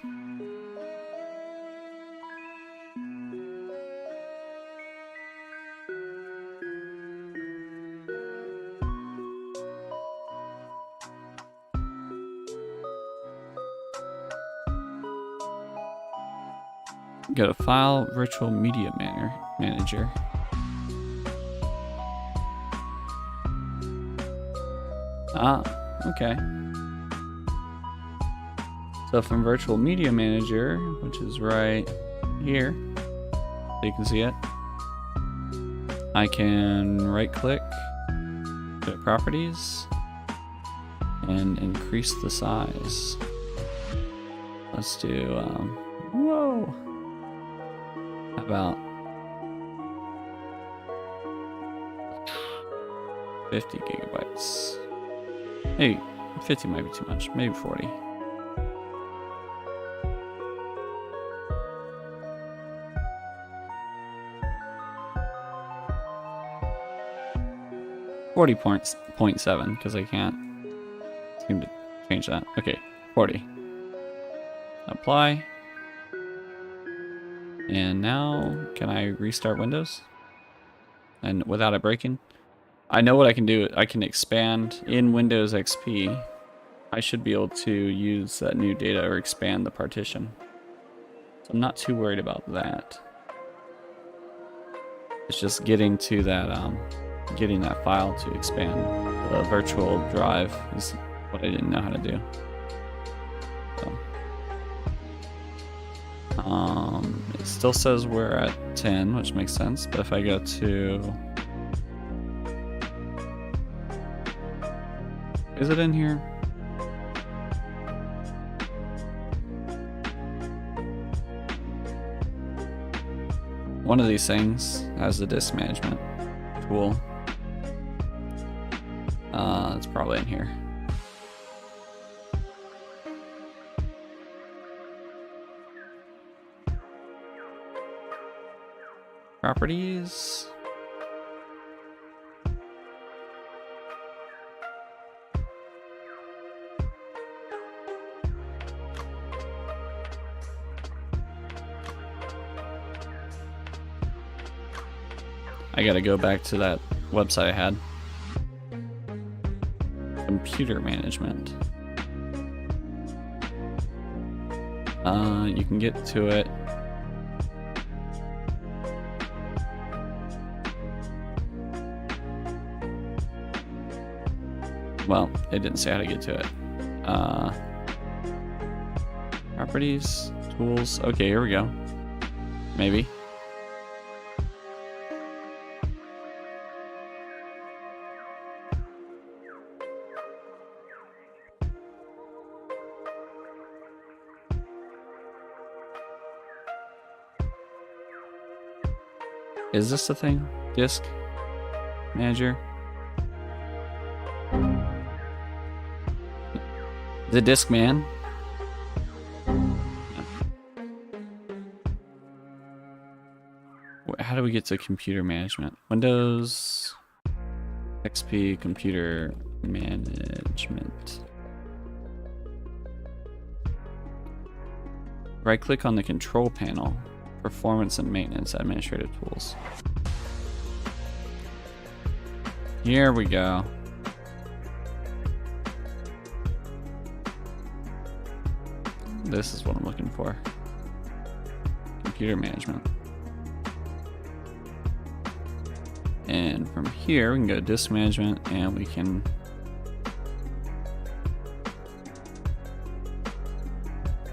Speaker 1: Go to File, Virtual Media Manager. Ah, okay. So from Virtual Media Manager, which is right here, so you can see it, I can right-click, go to Properties, and increase the size. Let's do, whoa! How about 50 gigabytes? Hey, 50 might be too much, maybe 40. .7 because I can't seem to change that. Okay, 40. Apply. And now, can I restart Windows? And without it breaking? I know what I can do. I can expand in Windows XP. I should be able to use that new data or expand the partition. So I'm not too worried about that. It's just getting to that, getting that file to expand. The virtual drive is what I didn't know how to do. So. It still says we're at 10, which makes sense, but if I go to... Is it in here? One of these things has the disk management tool. It's probably in here. Properties. I gotta go back to that website I had. Computer management. You can get to it. Well, it didn't say how to get to it. Properties, tools. Okay, here we go. Maybe. Is this the thing? Disk manager? The disk man? How do we get to computer management? Windows XP computer management. Right click on the control panel. Performance and maintenance administrative tools. Here we go. This is what I'm looking for. Computer management. And from here, we can go to disk management and we can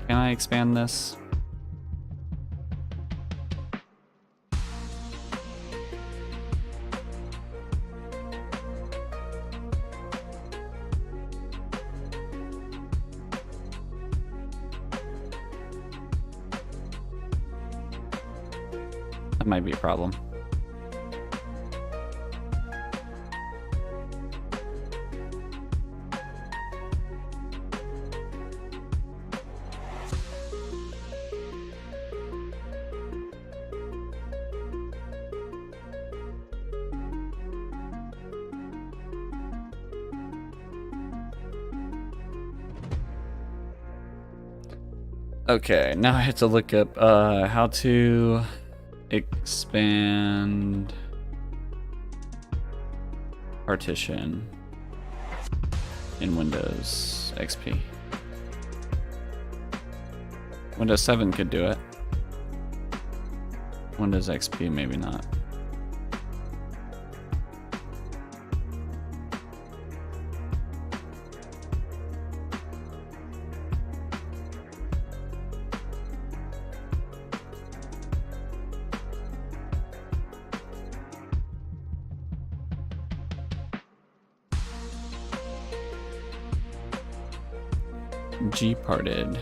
Speaker 1: I expand this? That might be a problem. Okay, now I have to look up how to expand partition in Windows XP. Windows 7 could do it. Windows XP maybe not. Gparted.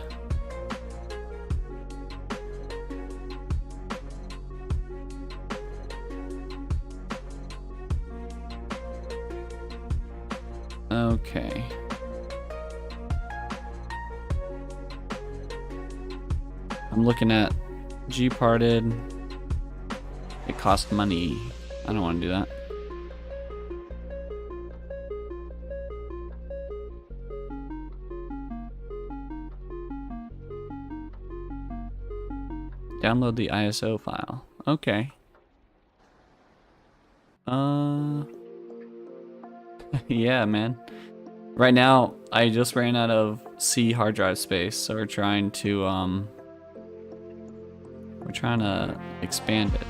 Speaker 1: Okay. I'm looking at Gparted. It costs money. I don't want to do that. Download the ISO file. Okay. Yeah, man. Right now, I just ran out of C hard drive space, so we're trying to expand it.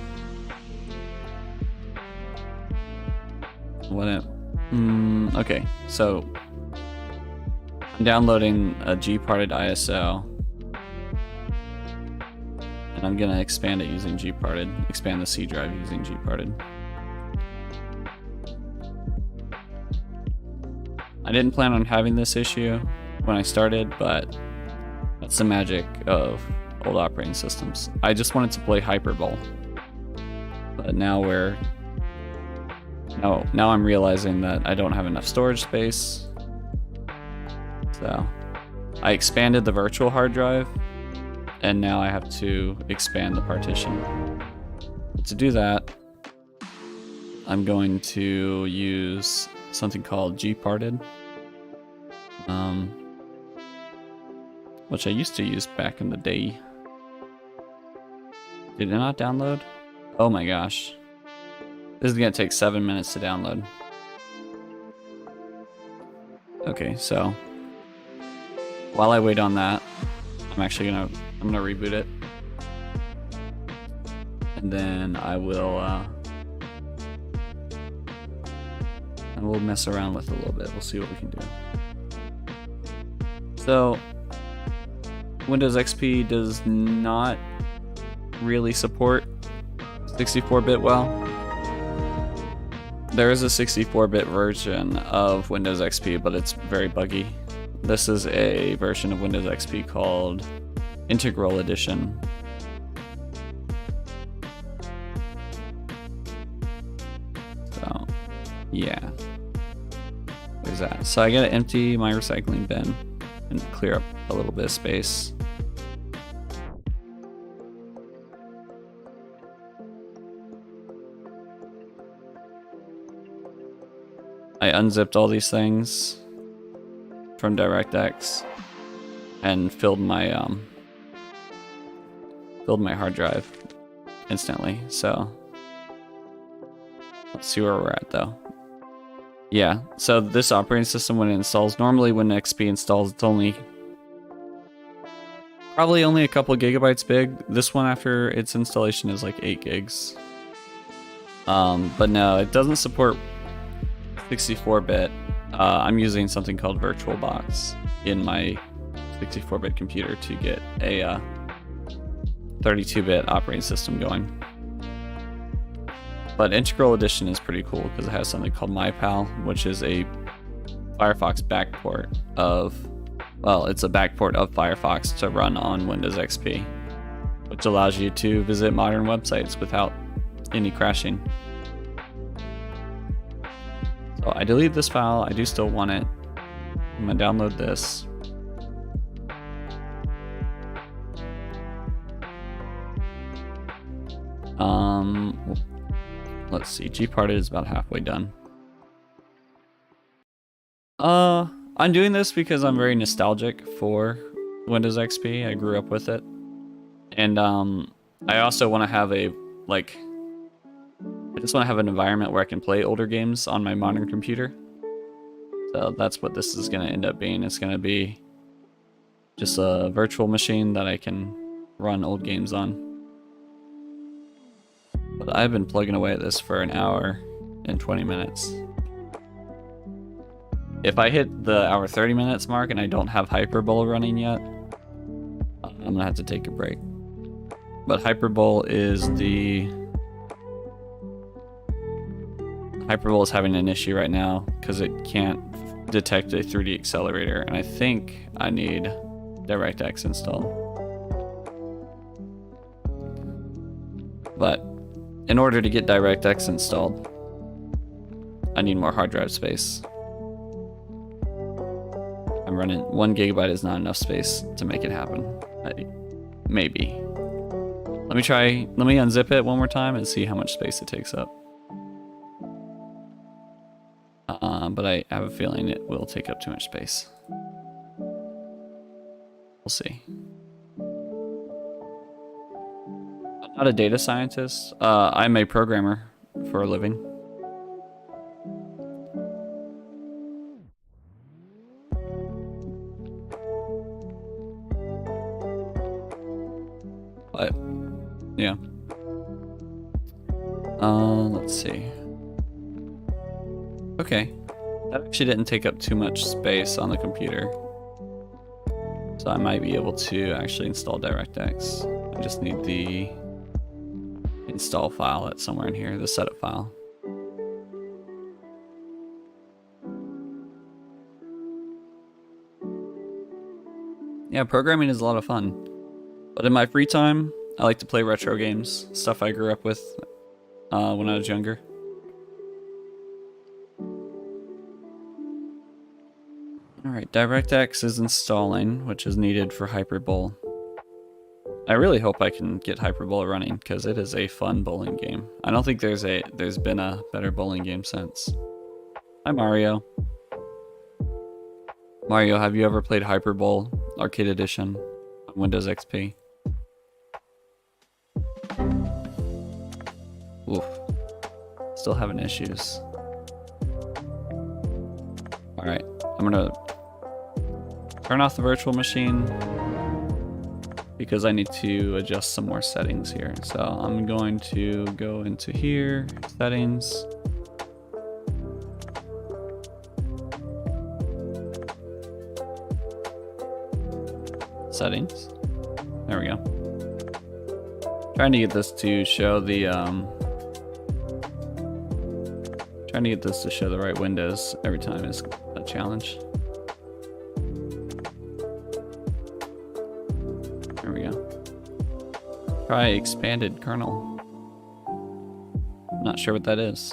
Speaker 1: Okay, so I'm downloading a Gparted ISO. And I'm gonna expand it using Gparted. Expand the C drive using Gparted. I didn't plan on having this issue when I started, but that's the magic of old operating systems. I just wanted to play Hyperbole, but now now I'm realizing that I don't have enough storage space. So I expanded the virtual hard drive, and now I have to expand the partition. To do that, I'm going to use something called Gparted, which I used to use back in the day. Did it not download? Oh my gosh. This is gonna take 7 minutes to download. Okay, so while I wait on that, I'm gonna reboot it, and then I will mess around with it a little bit. We'll see what we can do. So Windows XP does not really support 64-bit well. There is a 64-bit version of Windows XP, but it's very buggy. This is a version of Windows XP called Integral Edition. So, yeah. There's that. So I gotta empty my recycling bin and clear up a little bit of space. I unzipped all these things from DirectX and filled my hard drive instantly. So let's see where we're at though. Yeah, so this operating system, when it installs, normally when XP installs, it's probably only a couple gigabytes big. This one, after its installation, is like 8 gigs. But no, it doesn't support 64-bit. I'm using something called VirtualBox in my 64-bit computer to get a 32-bit operating system going. But Integral Edition is pretty cool because it has something called MyPal, which is a Firefox backport of, well, it's a backport of Firefox to run on Windows XP, which allows you to visit modern websites without any crashing. So I deleted this file. I do still want it. I'm gonna download this. Let's see. Gparted is about halfway done. I'm doing this because I'm very nostalgic for Windows XP. I grew up with it, and I also want to have I just want to have an environment where I can play older games on my modern computer. So that's what this is going to end up being. It's going to be just a virtual machine that I can run old games on. But I've been plugging away at this for an hour and 20 minutes. If I hit the hour 30 minutes mark and I don't have Hyperbowl running yet, I'm going to have to take a break. But Hyperbowl is having an issue right now because it can't detect a 3D accelerator, and I think I need DirectX installed. But in order to get DirectX installed, I need more hard drive space. I'm running 1 GB is not enough space to make it happen. Maybe. Let me unzip it one more time and see how much space it takes up. But I have a feeling it will take up too much space. We'll see. I'm not a data scientist. I'm a programmer for a living. But, yeah. Let's see. Okay. That actually didn't take up too much space on the computer. So I might be able to actually install DirectX. I just need the install file that's somewhere in here, the setup file. Yeah, programming is a lot of fun. But in my free time, I like to play retro games, stuff I grew up with when I was younger. Alright, DirectX is installing, which is needed for Hyperbowl. I really hope I can get Hyperbowl running, because it is a fun bowling game. I don't think there's been a better bowling game since. Hi Mario. Mario, have you ever played Hyperbowl Arcade Edition on Windows XP? Oof. Still having issues. Alright, I'm gonna turn off the virtual machine because I need to adjust some more settings here. So I'm going to go into here, settings. Settings. There we go. Trying to get this to show the right windows every time is a challenge. There we go. Try expanded kernel. Not sure what that is.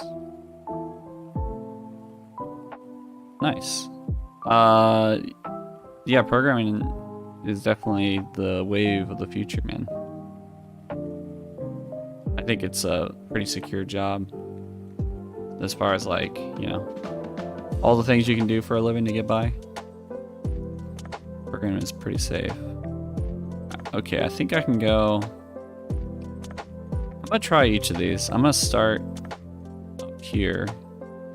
Speaker 1: Nice. Yeah, programming is definitely the wave of the future, man. I think it's a pretty secure job as far as, like, you know, all the things you can do for a living to get by. Programming is pretty safe. Okay, I think I can go. I'm gonna try each of these. I'm gonna start up here.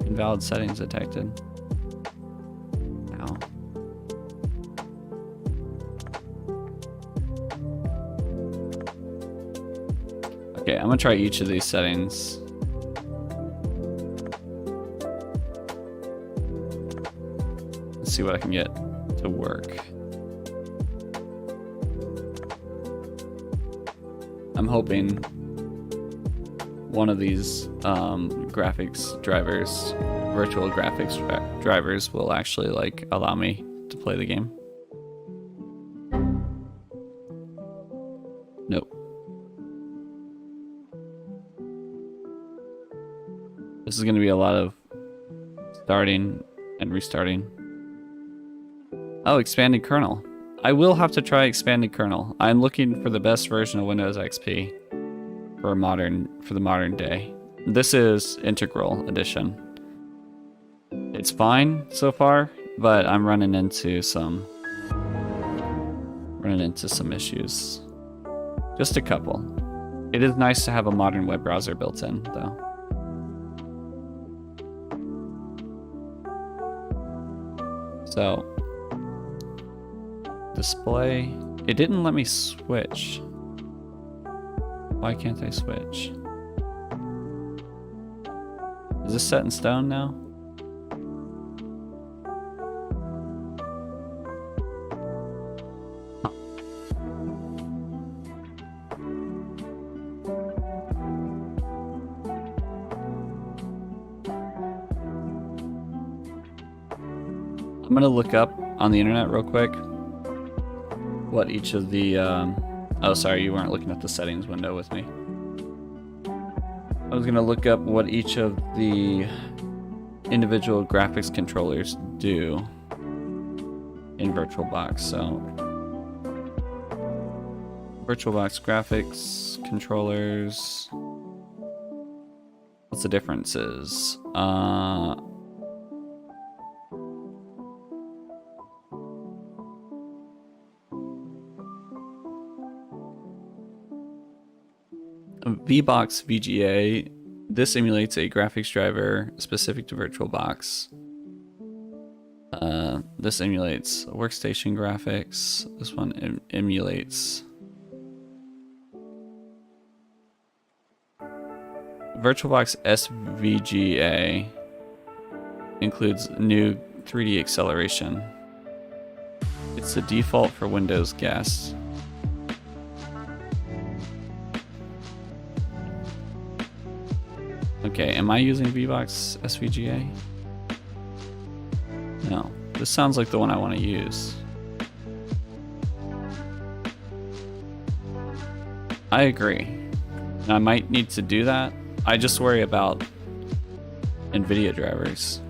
Speaker 1: Invalid settings detected. Ow. Okay, I'm gonna try each of these settings. see what I can get to work. I'm hoping one of these graphics drivers, virtual graphics drivers, will actually like allow me to play the game. Nope. This is going to be a lot of starting and restarting. Oh, expanded kernel. I will have to try expanded kernel. I'm looking for the best version of Windows XP for the modern day. This is Integral Edition. It's fine so far, but I'm running into some issues. Just a couple. It is nice to have a modern web browser built in, though. So, display. It didn't let me switch. Why can't I switch? Is this set in stone now? I'm gonna look up on the internet real quick what each of the oh, sorry, you weren't looking at the settings window with me. I was gonna look up what each of the individual graphics controllers do in VirtualBox. So VirtualBox graphics controllers, what's the differences? VBox VGA, this emulates a graphics driver specific to VirtualBox. This emulates workstation graphics. This one emulates VirtualBox SVGA, includes new 3D acceleration. It's the default for Windows guests. Okay, am I using VBox SVGA? No, this sounds like the one I want to use. I agree. And I might need to do that. I just worry about NVIDIA drivers.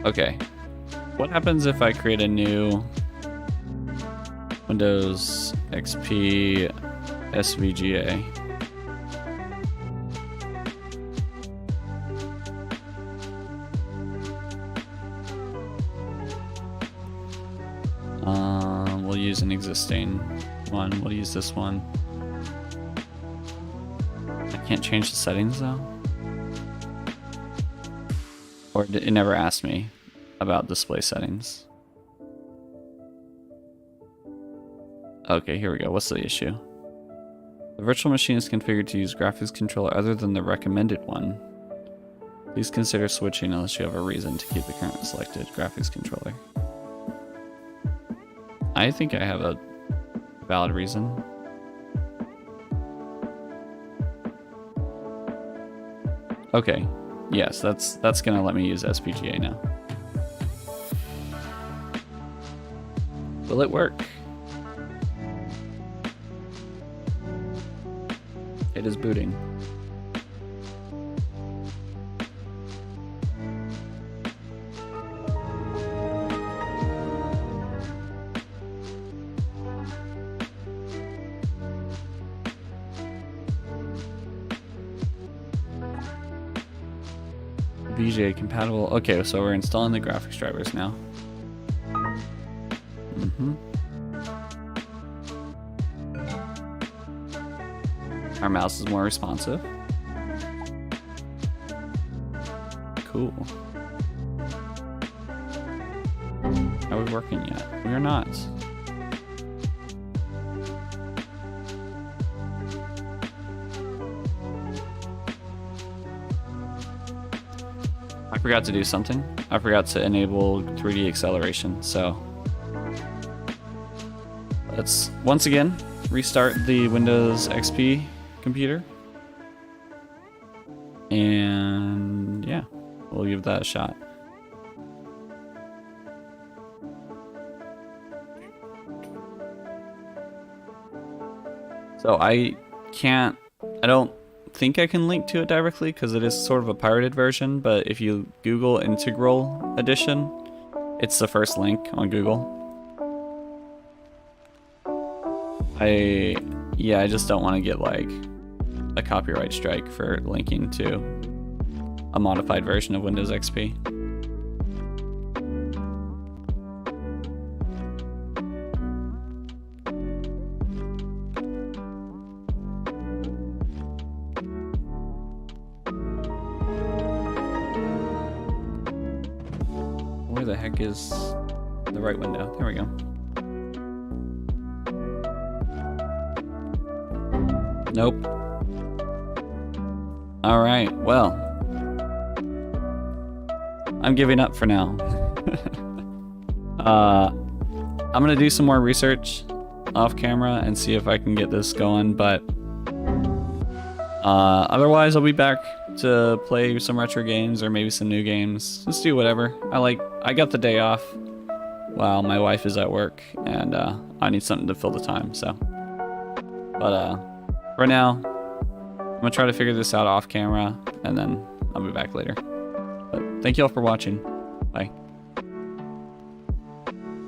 Speaker 1: Okay. What happens if I create a new Windows XP SVGA? We'll use an existing one. We'll use this one. I can't change the settings though? Or it never asked me about display settings. Okay, here we go. What's the issue? The virtual machine is configured to use graphics controller other than the recommended one. Please consider switching unless you have a reason to keep the current selected graphics controller. I think I have a valid reason. Okay, yes, that's gonna let me use SVGA now. Will it work? It is booting. VGA compatible. Okay, so we're installing the graphics drivers now. Our mouse is more responsive. Cool. Are we working yet? We are not. forgot to do something. I forgot to enable 3D acceleration, so let's once again restart the Windows XP computer. And yeah, we'll give that a shot. So I don't think I can link to it directly because it is sort of a pirated version, but if you Google Integral Edition, it's the first link on Google. I just don't want to get like a copyright strike for linking to a modified version of Windows XP. Where the heck is the right window? There we go. Nope. Alright, well. I'm giving up for now. I'm gonna do some more research off camera and see if I can get this going, but otherwise I'll be back to play some retro games or maybe some new games. Just do whatever. I got the day off while my wife is at work, and I need something to fill the time, so. But for now, I'm gonna try to figure this out off camera, and then I'll be back later. But thank you all for watching. Bye.